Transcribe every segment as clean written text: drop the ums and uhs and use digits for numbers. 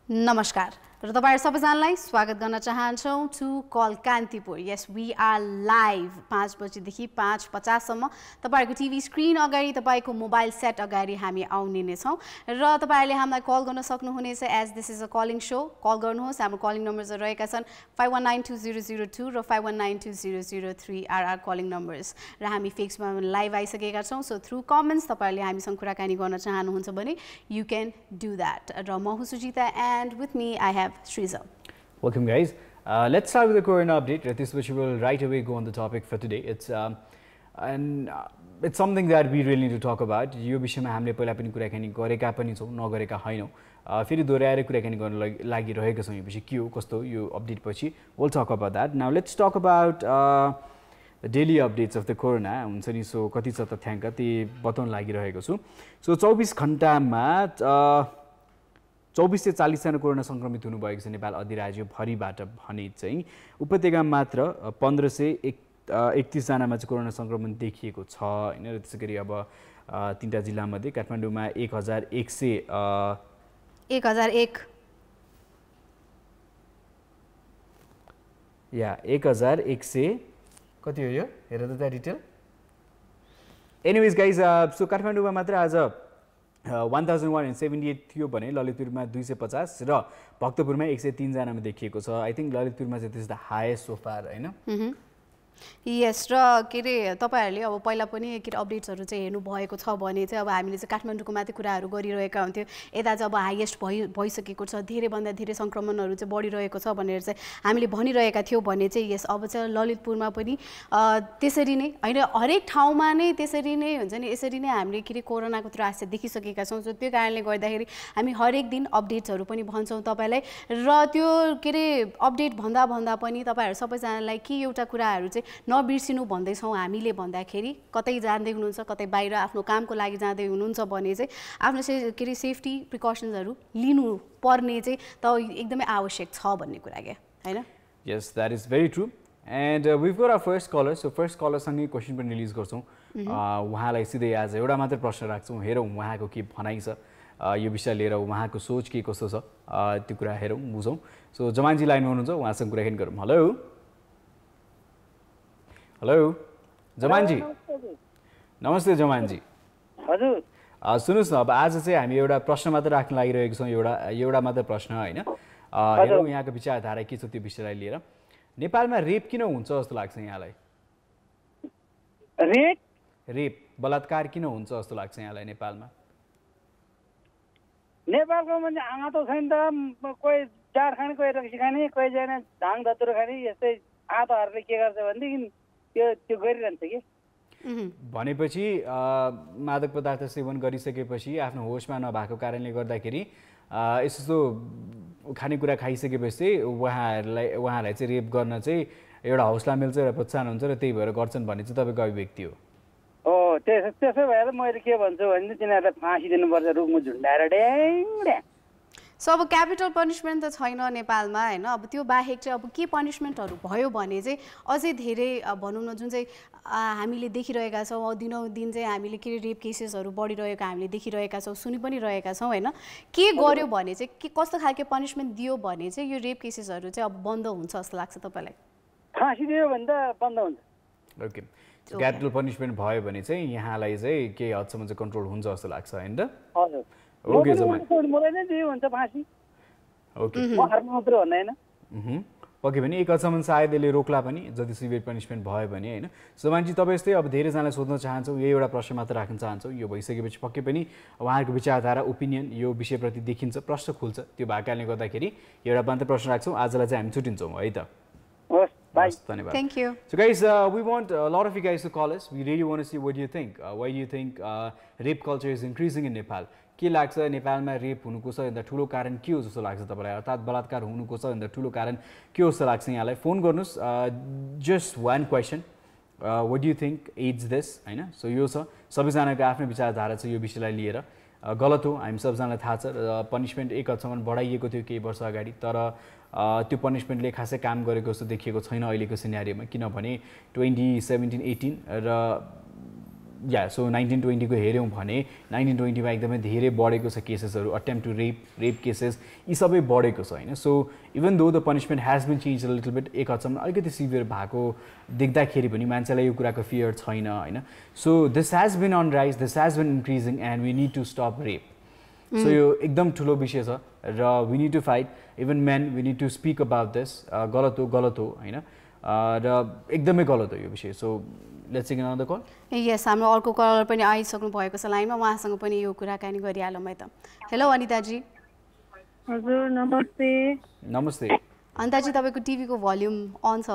नमस्कार र तपाईहरु सबैजनालाई स्वागत गर्न चाहन्छौं टु कल कान्तिपुर। यस वी आर लाइभ 5 बजेदेखि 5:50 सम्म तपाईहरुको टिभी स्क्रिन अगाडि तपाईको मोबाइल सेट अगाडि हामी आउने नै छौं र तपाईहरुले हामीलाई कल गर्न सक्नुहुनेछ as this is a calling show. Call गर्नुहोस्। हाम्रो कलिङ नम्बर्स रहेका छन् 51920002 र 51920003 आर कलिङ नम्बर्स र हामी फेसबुकमा लाइभ आइसकेका छौं। सो थ्रु कमेन्ट्स तपाईहरुले हामीसँग कुराकानी गर्न चाहनुहुन्छ भने यु क्यान डु द्याट। र म हुँ Sujita and with me I have Shriza. Welcome guys. Let's start with the corona update. This will right away go on the topic for today. It's something that we really need to talk about. यो विषयमा हामीले पहिला पनि कुराकानी गरेका पनि छौं, नगरेका हैनौं। फेरि दोहोर्याएर कुराकानी गर्न लागिरहेका छौं। यो विषय के हो, कस्तो यो अपडेट पछि we'll talk about that. Now let's talk about the daily updates of the corona. हुन्छ नि सो कति छ तथ्याङ्क ती बताउन लागिरहेको छु। सो 24 घण्टामा 24 से 40 जना कोरोना संक्रमित हुनुभएको छ नेपाल अधिराज्य भरिबाट भने चाहिँ उपत्यकामा मात्र 15 से 31 जनामा चाहिँ कोरोना संक्रमण देखिएको छ हैन। र त्यसैगरी अब तीनटा जिल्ला मध्ये काठमाडौँमा 1101 या 1100 कति हो यो हेर त त्यहाँ डिटेल। एनीवेज गाइज सो काठमाडौँमा मात्र आज 1178 थियो भने ललितपुरमा 250 र भक्तपुरमा 103 जनामा देखिएको छ। आई थिंक ललितपुरमा चाहिँ this is the highest so far हैन। यस र के रे तपाईहरुले अब पहिला पनि के अपडेट्सहरु चाहिँ हेर्नु भएको छ भने चाहिँ अब हामीले चाहिँ काठमाडौँको माथि कुराहरु गरिरहेका हुन्थ्यो। यता चाहिँ अब हाईएस्ट भइसकेको छ, धेरै भन्दा धेरै संक्रमणहरु चाहिँ बढिरहेको छ भनेर चाहिँ हामीले भनिरहेका थियौ भने चाहिँ यस अब चाहिँ ललितपुरमा पनि त्यसरी नै हैन हरेक ठाउँमा नै त्यसरी नै हुन्छ नि। यसरी नै हामीले के रे कोरोनाको त्रास चाहिँ देखिसकेका छौं। सो त्यो कारणले गर्दाखेरि हामी हरेक दिन अपडेट्सहरु पनि भन्छौं तपाईलाई र त्यो के रे अपडेट भन्दा पनि तपाईहरु सबैजनालाई के एउटा कुराहरु चाहिँ नबिर्सिनु भन्दै छौं हामीले भन्दाखेरि कतै जाँदै हुनुहुन्छ, कतै बाहिर आफ्नो कामको लागि जाँदै हुनुहुन्छ भने चाहिँ आफ्नो के रे सेफ्टी प्रिकसन्सहरु लिनु पर्ने चाहिँ त एकदमै आवश्यक छ भन्ने कुरा के हैन। Yes that is very true and we got our first caller. So first caller सँगै क्वेशन पनि रिलिज गर्छौं। उहाँलाई सिधै आज एउटा मात्र प्रश्न राख्छौं, हेरौं उहाँको के भनाइ छ यो विषय लिएर, उहाँको सोच के कस्तो छ त्यो कुरा हेरौं बुझौं। सो जमानजी लाइनमा हुनुहुन्छ, उहाँसँग कुराकानी गरौँ। Hello hello जमानजी। नमस्ते जमानजी। हजुर सुन्नुस् न, अब आज चाहिँ हामी एउटा प्रश्न मात्र राख्न लागिरहेको छौं, एउटा मात्र प्रश्न हैन। हेरौँ यहाँको विचारधारा के छ त्यो विषयलाई लिएर। नेपालमा रेप किन हुन्छ जस्तो लाग्छ यहाँलाई? रेप बलात्कार किन हुन्छ जस्तो लाग्छ यहाँलाई नेपालमा? नेपालको मान्छे आमा त छैन त, कोही चार खाने, कोही रक्सी खाने, कोही जना धाङ धतुरो खाने, यस्तै आताहरूले के गर्छ भनेदेखि त्यो गरिरहन्छ कि। भनेपछि मादक पदार्थ सेवन गरिसकेपछि आफ्नो होसमा नभएको कारणले गर्दाखेरि यस्तो खानेकुरा खाइसकेपछि उहाँहरूलाई चाहिँ रेप गर्न चाहिँ एउटा हौसला मिल्छ र प्रोत्साहन हुन्छ र त्यही भएर गर्छन् भन्ने चाहिँ तपाईँको अभिव्यक्ति हो। हो त्यसो भएर मैले के भन्छु भने तिनीहरूलाई फाँसी दिनुपर्छ रुखमा झुन्डाएर ड्याङ। सो अब क्यापिटल पनिशमेन्ट त छैन नेपालमा हैन। अब त्यो बाहेक चाहिँ अब के पनिशमेन्टहरु भयो भने चाहिँ अझै धेरै भनौं न जुन चाहिँ हामीले देखिरहेका छौं दिनौदिन चाहिँ हामीले के रेप केसेसहरु बढिरहेको हामीले देखिरहेका छौं, सुनि पनि रहेका छौं हैन। के गर्यो भने चाहिँ के कस्तो खालको पनिशमेन्ट दियो भने चाहिँ यो रेप केसेसहरु चाहिँ अब बन्द हुन्छ जस्तो लाग्छ तपाईलाई? फाँसी दियो भने त बन्द हुन्छ। ओके, क्यापिटल पनिशमेन्ट भयो भने चाहिँ यहाँलाई चाहिँ के हदसम्म चाहिँ कन्ट्रोल हुन्छ जस्तो लाग्छ हैन त? हजुर। ओके जमान। मलाई नै दियो हुन्छ फाँसी। ओके। म मात्र भन्दैन। ओके भने एक हदसम्म सायद यसले रोक्ला पनि जति सिभियर पनिशमेन्ट भयो भने हैन। जमानजी तपाईँ यस्तै अब धेरैजनालाई सोध्न चाहन्छौँ, यही एउटा प्रश्न मात्र राख्न चाहन्छौँ। यो भइसकेपछि पक्कै पनि उहाँहरूको विचारधारा ओपिनियन यो विषयप्रति देखिन्छ, प्रश्न खुल्छ। त्यो भएको कारणले गर्दाखेरि एउटा मात्र प्रश्न राख्छौँ। आजलाई चाहिँ हामी छुटिन्छौँ है त। होस्, बाइ। धन्यवाद। Thank you. So guys, we want a lot of you guys to call us. We really want to see what you think. Why do you think rape culture is increasing in Nepal? के लाग्छ नेपालमा rape हुनुको सबैभन्दा ठूलो कारण के हो जस्तो लाग्छ तपाईलाई? अर्थात् बलात्कार हुनुको सबैभन्दा ठूलो कारण के हो जस्तो लाग्छ यहाँलाई? फोन गर्नुस्, just one question what do you think ads this होइन सो यो छ सबैजनाको आफ्नो विचारधारा छ यो विषयलाई लिएर गलत हो हामी सबैजनालाई थाहा छ र पनिसमेन्ट एक हदसम्म बढाइएको थियो केही वर्ष अगाडि तर त्यो पनिसमेन्टले खासै काम गरेको जस्तो देखिएको छैन अहिलेको सिनेरियोमा किनभने 2017-18 र या सो 1920 को हेऱ्यौँ भने 1920 मा एकदमै धेरै बढेको छ केसेसहरू अटेम्प्ट टु रेप केसेस यी सबै बढेको छ होइन so even though the punishment has been change a little bit एक हदसम्म अलिकति सिभियर भएको देख्दाखेरि पनि मान्छेलाई यो कुराको फियर छैन होइन so this has been on rise this has been increasing and we need to stop rape so यो एकदम ठुलो विषय छ र we need to fight even men we need to speak about this गलत हो होइन र एकदमै गलत हो यो विषय so let's take another call yes हाम्रो अर्को कलर पनि आइसक्नु भएको छ लाइनमा उहाँसँग पनि यो कुराकानी गरिहालौँ है त हेलो अनिताजी हजुर नमस्ते नमस्ते अनिताजी तपाईँको टिभीको भोल्युम अन छ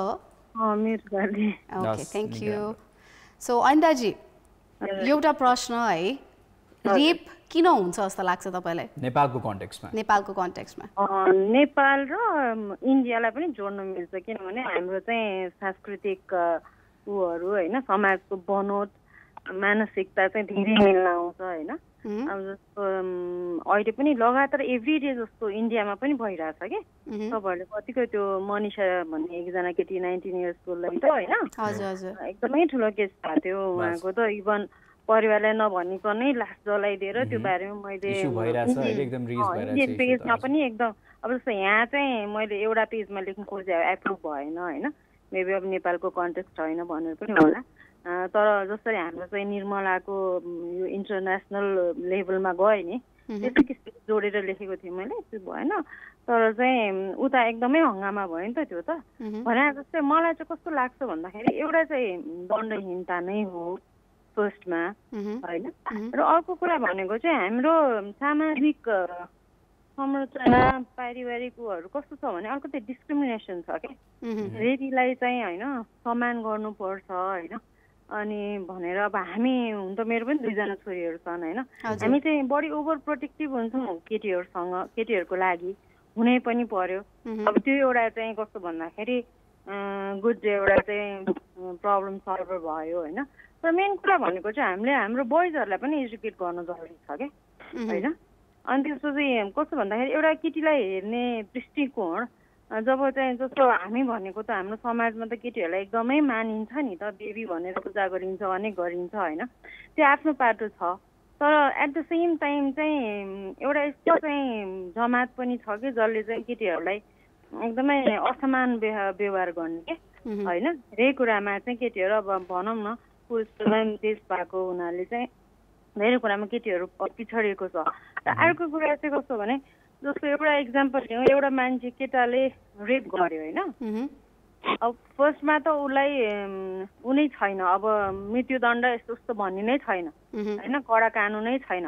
मेरो गाडी ओके थ्याङ्क यू सो अनिताजी एउटा प्रश्न है रेप किन हुन्छ जस्तो लाग्छ तपाईँलाई नेपालको कन्टेक्स्टमा नेपाल र इन्डियालाई पनि जोड्न मिल्छ किनभने हाम्रो चाहिँ सांस्कृतिक उहरू होइन समाजको बनोट मानसिकता चाहिँ धेरै मिल्न आउँछ होइन अब जस्तो अहिले पनि लगातार एभ्री डे जस्तो इन्डियामा पनि भइरहेछ कि तपाईँहरूले कतिको त्यो मनिषा भन्ने एकजना केटी 19 इयर्सकोलाई त होइन एकदमै ठुलो केस भएको थियो उहाँको त इभन परिवारलाई नभनिकनै लास जलाइदिएर त्यो बारेमा मैले इन्डियन पेजमा पनि एकदम अब जस्तो यहाँ चाहिँ मैले एउटा पेजमा लेख्नु खोजेँ एप्रुभ भएन होइन मेबी अब नेपालको कन्टेक्स्ट होइन भनेर पनि होला तर जसरी हाम्रो चाहिँ निर्मलाको यो इन्टरनेसनल लेभलमा गयो नि त्यस्तै किसिमले जोडेर लेखेको थिएँ मैले त्यो भएन तर चाहिँ उता एकदमै हङ्गामा भयो नि त त्यो त भने जस्तै मलाई चाहिँ कस्तो लाग्छ भन्दाखेरि एउटा चाहिँ दण्डहीनता नै हो फर्स्टमा होइन र अर्को कुरा भनेको चाहिँ हाम्रो सामाजिक संरचना पारिवारिक उहरू कस्तो छ भने अलिकति डिस्क्रिमिनेसन छ क्या रेडीलाई चाहिँ होइन सम्मान गर्नुपर्छ होइन अनि भनेर अब हामी हुन त मेरो पनि 2 जना छोरीहरू छन् होइन हामी चाहिँ बढी ओभर प्रोटेक्टिभ हुन्छौँ केटीहरूको लागि हुनै पनि पर्यो अब त्यो एउटा चाहिँ कस्तो भन्दाखेरि गुड डे एउटा चाहिँ प्रब्लम सल्भर भयो होइन तर मेन कुरा भनेको चाहिँ हामीले हाम्रो बोइजहरूलाई पनि एजुकेट गर्नु जरुरी छ क्या होइन अनि त्यसपछि कस्तो भन्दाखेरि एउटा केटीलाई हेर्ने दृष्टिकोण जब चाहिँ जस्तो हामी भनेको त हाम्रो समाजमा त केटीहरूलाई एकदमै मानिन्छ नि त देवी भनेर पूजा गरिन्छ अनेक गरिन्छ होइन त्यो आफ्नो पाटो छ तर एट द सेम टाइम चाहिँ एउटा यस्तो चाहिँ जमात पनि छ कि जसले चाहिँ केटीहरूलाई एकदमै असमान व्यवहार गर्ने के होइन धेरै कुरामा चाहिँ केटीहरू अब भनौँ न पुरुषलाई देश भएको हुनाले चाहिँ धेरै कुरामा केटीहरू पिछडिएको छ र अर्को कुरा चाहिँ कस्तो भने जस्तो एउटा इक्जाम्पल लिउँ एउटा मान्छे केटाले रेप गर्यो होइन अब फर्स्टमा त उसलाई उनी छैन अब मृत्युदण्ड यस्तो यस्तो भन्ने नै छैन होइन कडा कानुनै छैन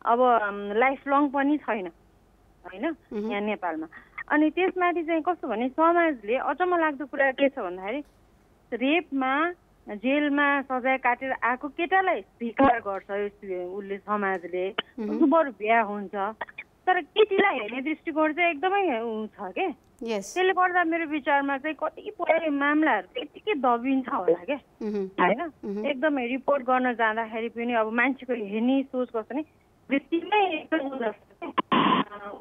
अब लाइफ लङ पनि छैन होइन यहाँ नेपालमा अनि त्यसमाथि चाहिँ कस्तो भने समाजले अचम्म लाग्दो कुरा के छ भन्दाखेरि रेपमा जेलमा सजाय काटेर आएको केटालाई स्वीकार गर्छ उसले समाजले उसको बरु बिहा हुन्छ तर केटीलाई हेर्ने दृष्टिकोण चाहिँ एकदमै छ के त्यसले गर्दा मेरो विचारमा चाहिँ कतिपय मामलाहरू त्यतिकै दबिन्छ होला क्या होइन एकदमै रिपोर्ट गर्न जाँदाखेरि पनि अब मान्छेको हेर्ने सोच कस्तो नि व्यक्तिमै एकदम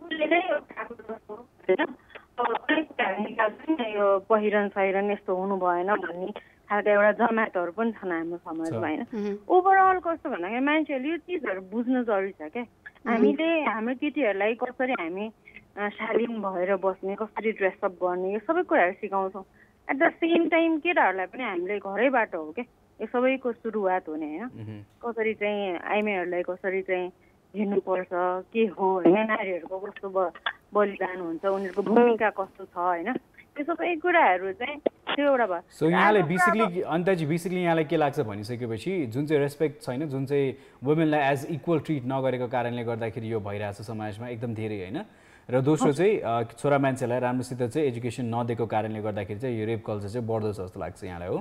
उसले नै खाएको जस्तो होइन अब अनेक कुराहरू निकाल्छ नि यो पहिरन सहिरन यस्तो हुनु भएन भन्ने खालको एउटा जमातहरू पनि छन् हाम्रो समाजमा होइन ओभरअल कस्तो भन्दाखेरि मान्छेहरूले यो चिजहरू बुझ्नु जरुरी छ क्या हामीले हाम्रो केटीहरूलाई कसरी हामी शालीन भएर बस्ने कसरी ड्रेसअप गर्ने यो सबै कुराहरू सिकाउँछौँ एट द सेम टाइम केटाहरूलाई पनि हामीले घरैबाट हो क्या यो सबैको सुरुवात हुने होइन कसरी चाहिँ आइमाईहरूलाई कसरी चाहिँ हेर्नुपर्छ के हो होइन नारीहरूको कस्तो बलिदान हुन्छ उनीहरूको भूमिका कस्तो छ होइन त्यो सबै कुराहरू चाहिँ त्यो एउटा भयो सो यहाँले बेसिकली अन्ताजी बेसिकली यहाँलाई के लाग्छ भनिसकेपछि जुन चाहिँ रेस्पेक्ट छैन जुन चाहिँ वुमेनलाई एज इक्वल ट्रिट नगरेको कारणले गर्दाखेरि यो भइरहेछ समाजमा एकदम धेरै होइन र दोस्रो चाहिँ छोरा मान्छेलाई राम्रोसित चाहिँ एजुकेसन नदिएको कारणले गर्दाखेरि चाहिँ यो रेप कल्चर चाहिँ बढ्दो छ जस्तो लाग्छ यहाँलाई हो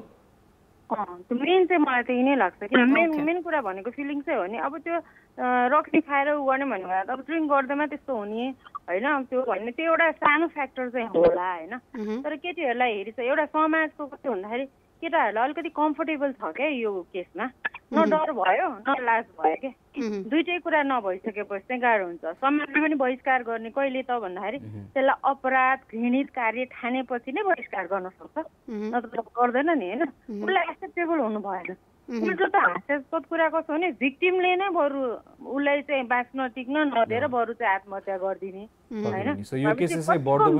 त्यो मेन चाहिँ मलाई चाहिँ यिनै लाग्छ किन मेन कुरा भनेको फिलिङ चाहिँ हो नि अब त्यो रक्सी खाएर उ गर्ने भन्ने अब ड्रिङ्क गर्दैमा त्यस्तो हुने होइन त्यो भन्ने त्यो एउटा सानो फ्याक्टर चाहिँ होला होइन तर केटीहरूलाई हेरी चाहिँ एउटा समाजको कस्तो भन्दाखेरि केटाहरूलाई अलिकति कम्फर्टेबल छ क्या यो केसमा, न डर भयो न लाज भयो क्या। दुइटै कुरा नभइसकेपछि चाहिँ गाह्रो हुन्छ। समाजले पनि बहिष्कार गर्ने कहिले त भन्दाखेरि त्यसलाई अपराध घृणित कार्य ठानेपछि नै बहिष्कार गर्न सक्छ, नत्र गर्दैन नि होइन। उसलाई एक्सेप्टेबल हुनु भएन। उल्टो त हास्यास्पद कुरा कस्तो भने भिक्टिमले नै बरु उसलाई चाहिँ बाँच्न टिक्न नदिएर बरु चाहिँ आत्महत्या गरिदिने होइन।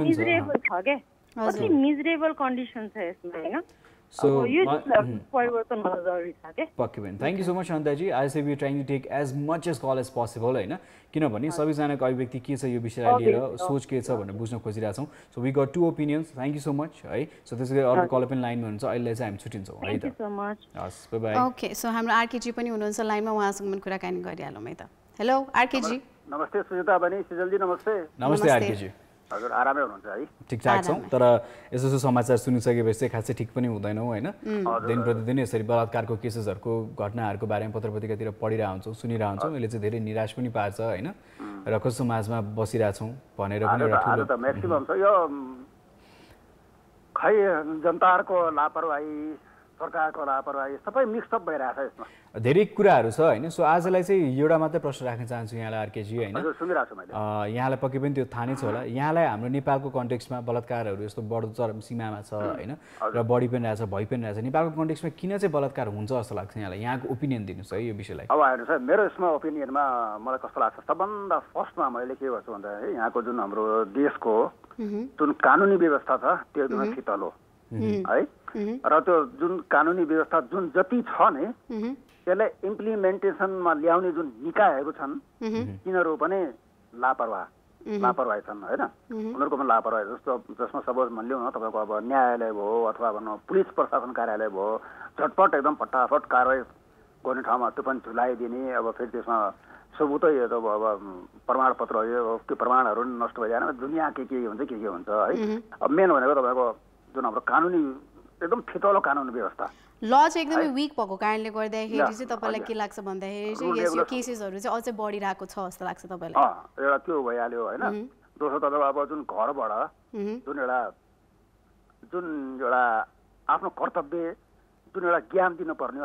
मिजरेबल छ क्या, कति मिजरेबल कन्डिसन छ यसमा होइन। परिवर्तन हुन जरुरी छ के। पक्कै पनि। Thank you so much शान्ताजी। I say we trying to take as much as call as possible होइन, किनभने सबैजनाको अभिव्यक्ति के छ यो विषयलाई लिएर सोच के छ भनेर बुझ्न खोजिरहेछौँ। So we got 2 opinions. Thank you so much है। सो त्यसै गरी अर्को कल पनि लाइनमा हुनुहुन्छ, अहिले चाहिँ हामी छुट्टिन्छौँ है त। हस् बाइ बाइ। ओके, सो हाम्रो आरकेजी पनि हुनुहुन्छ लाइनमा, उहाँसँग पनि कुराकानी गरिहालौँ है त। Hello RKG. नमस्ते सुजिता बहिनी, सिजलजी नमस्ते। नमस्ते आरकेजी। हजुर आरामै हुनुहुन्छ है? ठिकठाक छौँ, तर यसो समाचार सुनिसकेपछि चाहिँ खासै ठिक पनि हुँदैनौँ होइन। दिन प्रतिदिन यसरी बलात्कारको केसेसहरूको घटनाहरूको बारेमा पत्र पत्रिकातिर पढिरहेको हुन्छौँ, सुनिरहेको हुन्छौँ। यसले चाहिँ धेरै निराश पनि पार्छ होइन, र कस्तो समाजमा बसिरहेछौँ भनेर पनि एउटा ठुलो म्याक्सिमम छ यो। खै जनताहरूको लापरवाही, सरकारको लापरवाही सबै मिक्सअप भइरहेछ यसमा। धेरै कुराहरू छ होइन। सो आजलाई चाहिँ एउटा मात्रै प्रश्न राख्न चाहन्छु यहाँलाई आरकेजी होइन। यहाँलाई पक्कै पनि त्यो थाहा नै छ होला, यहाँलाई हाम्रो नेपालको कन्टेक्स्टमा बलात्कारहरू यस्तो बढ्दो चरम सीमामा छ होइन, र बढी पनि रहेछ भइ पनि रहेछ। नेपालको कन्टेक्स्टमा किन चाहिँ बलात्कार हुन्छ जस्तो लाग्छ यहाँलाई? यहाँको ओपिनियन दिनुहोस् है यो विषयलाई। अब हेर्नुहोस् है, मेरो यसमा ओपिनियनमा मलाई कस्तो लाग्छ, सबभन्दा फर्स्टमा मैले के गर्छु भन्दाखेरि यहाँको जुन हाम्रो देशको जुन कानुनी व्यवस्था छ त्यो एकदमै शीतल हो है, र त्यो जुन कानुनी व्यवस्था जुन जति छ नि त्यसलाई इम्प्लिमेन्टेसनमा ल्याउने जुन निकायहरू छन् तिनीहरू पनि लापरवाही छन् होइन। उनीहरूको पनि लापरवाही जस्तो जसमा सपोज भनिलिउँ न तपाईँको अब न्यायालय भयो अथवा भनौँ पुलिस प्रशासन कार्यालय भयो, झटपट एकदम फटाफट कारवाही गर्ने ठाउँमा त्यो पनि झुलाइदिने। अब फेरि त्यसमा सबुतै अब प्रमाणपत्र यो त्यो प्रमाणहरू नष्ट भइजाने दुनियाँ के हुन्छ के हुन्छ है। अब मेन भनेको तपाईँको जुन हाम्रो कानुनी एकदम फितलो कानुनी व्यवस्था ल चाहिँ एकदमै विक भएको कारणले गर्दाखेरि चाहिँ तपाईँलाई के लाग्छ भन्दाखेरि चाहिँ यो केसेसहरू चाहिँ अझै बढिरहेको छ जस्तो लाग्छ तपाईँलाई? एउटा त्यो भइहाल्यो होइन। दोस्रो तपाईँको अब जुन घरबाट जुन एउटा आफ्नो कर्तव्य जुन एउटा ज्ञान दिनुपर्ने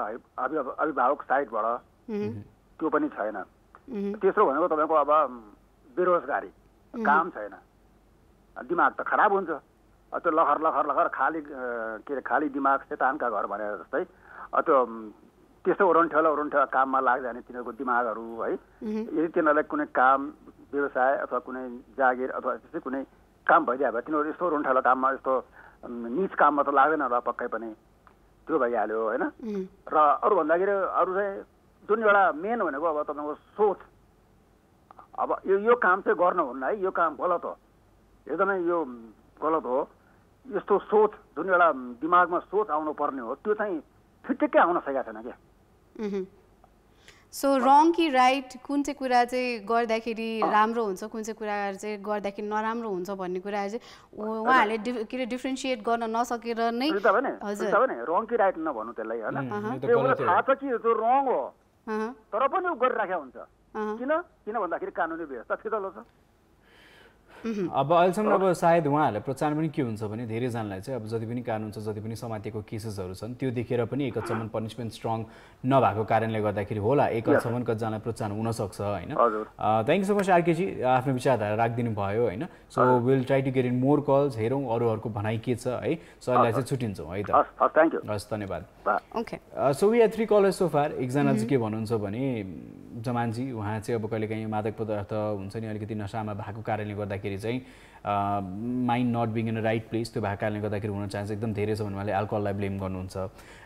अभिभावक साइडबाट त्यो पनि छैन। तेस्रो भनेको तपाईँको अब बेरोजगारी, काम छैन, दिमाग त खराब हुन्छ। त्यो लखर खाली के अरे खाली दिमाग शैतानका घर भनेर जस्तै त्यो त्यस्तो ओरन्ठेला काममा लाग्दैन तिनीहरूको दिमागहरू है। यदि तिनीहरूलाई कुनै काम व्यवसाय अथवा कुनै जागिर अथवा त्यस्तै कुनै काम भइदियो भए तिनीहरू यस्तो ओरन्ठेला काममा यस्तो निज काममा त लाग्दैन होला पक्कै पनि, त्यो भइहाल्यो होइन। र अरू भन्दाखेरि अरू चाहिँ जुन एउटा मेन भनेको अब तपाईँको सोच, अब यो काम चाहिँ गर्नुहुन्न है, यो काम गलत हो, एकदमै यो गलत हो, यस्तो सोच जुन एउटा दिमागमा सोच आउनु पर्ने हो त्यो चाहिँ फिटिक्कै आउन सकेको छैन क्या। सो रङ कि राइट, कुन चाहिँ कुरा चाहिँ गर्दाखेरि राम्रो हुन्छ, कुन चाहिँ कुरा चाहिँ गर्दाखेरि नराम्रो हुन्छ भन्ने कुरा चाहिँ उहाँहरूले के अरे डिफ्रेन्सिएट गर्न नसकेर नै। हजुर रङ कि राइट नभन्नु त्यसलाई होइन, त्यो थाहा छ कि त्यो रङ हो तर पनि उ गरिराखेको हुन्छ। किन भन्दाखेरि कानुनी व्यवस्था फितलो छ। अब अहिलेसम्म अब सायद उहाँहरूलाई प्रोत्साहन पनि के हुन्छ भने धेरैजनालाई चाहिँ अब जति पनि कानुन छ जति पनि समातेको केसेसहरू छन् त्यो देखेर पनि एक हदसम्म पनिसमेन्ट स्ट्रङ नभएको कारणले गर्दाखेरि होला एक हदसम्म कतिजनालाई प्रोत्साहन हुनसक्छ होइन। Thank you so much RKG, आफ्नो विचारधारा राखिदिनु भयो होइन। So will try to get in more calls, हेरौँ अरूहरूको भनाइ के छ है। सो अहिले चाहिँ छुट्टिन्छौँ है त। हस् धन्यवाद। So we are 3 callers so far. एकजना चाहिँ के भन्नुहुन्छ भने जमानजी उहाँ चाहिँ अब कहिलेकाहीँ मादक पदार्थ हुन्छ नि अलिकति नसामा भएको कारणले गर्दाखेरि चाहिँ mind not being in a right place त्यो भएको कारणले गर्दाखेरि हुन चान्स एकदम धेरै छ भने उहाँले अल्कोहललाई ब्लेम गर्नुहुन्छ।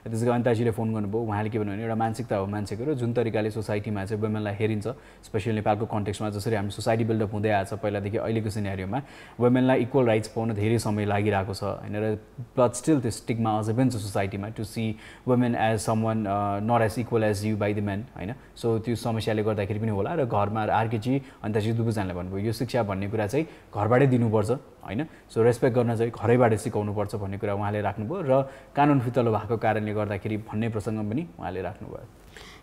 त्यसै गरी अनिताजीले फोन गर्नुभयो, उहाँले के भन्नु भने एउटा मानसिकता हो मान्छेको र जुन तरिकाले सोसाइटीमा चाहिँ वुमेनलाई हेरिन्छ स्पेसली नेपालको कन्टेक्स्टमा जसरी हाम्रो सोसाइटी बिल्डअप हुँदै आएको छ पहिलादेखि अहिलेको सिनेरियोमा वुमेनलाई इक्वल राइट्स पाउन धेरै समय लागिरहेको छ होइन। र बट स्टिल त्यो स्टिग्मा अझै पनि छ सोसाइटीमा to see women as someone not as equal as you by the men होइन। सो त्यो समस्याले गर्दाखेरि पनि होला। र घरमा आरकेजी अनिताजी दुवैजनाले भन्नुभयो यो शिक्षा भन्ने कुरा चाहिँ घरबाटै दिनुपर्छ होइन। सो रेस्पेक्ट गर्न चाहिँ घरैबाट सिकाउनुपर्छ भन्ने कुरा उहाँले राख्नुभयो र कानुन फितलो भएको कारणले गर्दाखेरि भन्ने प्रसङ्ग पनि उहाँले राख्नुभयो।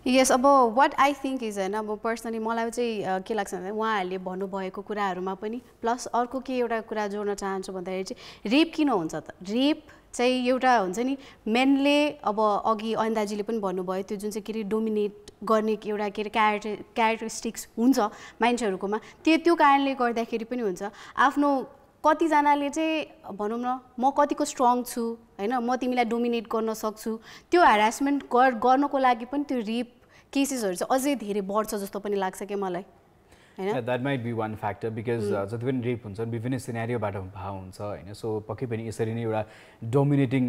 यस, अब वाट आई थिङ्क इज होइन, अब पर्सनली मलाई चाहिँ के लाग्छ भने उहाँहरूले भन्नुभएको कुराहरूमा पनि प्लस अर्को के एउटा कुरा जोड्न चाहन्छु भन्दाखेरि चाहिँ रेप किन हुन्छ त? रेप चाहिँ एउटा हुन्छ नि मेनले अब अघि अन्दाजीले पनि भन्नुभयो त्यो जुन चाहिँ के अरे डोमिनेट गर्ने एउटा के अरे क्यारेक्टरिस्टिक्स हुन्छ मान्छेहरूकोमा त्यो कारणले गर्दाखेरि पनि हुन्छ आफ्नो कतिजनाले चाहिँ भनौँ न म कतिको स्ट्रङ छु हैन म तिमीलाई डोमिनेट गर्न सक्छु त्यो ह्यारासमेन्ट गर्नको लागि पनि त्यो रेप केसेसहरू चाहिँ अझै धेरै बढ्छ जस्तो पनि लाग्छ के मलाई Yeah, that might be one factor because जति पनि रेप हुन्छ विभिन्न सिनेरियोबाट भाव हुन्छ हैन सो पक्कै पनि यसरी नै एउटा डोमिनेटिङ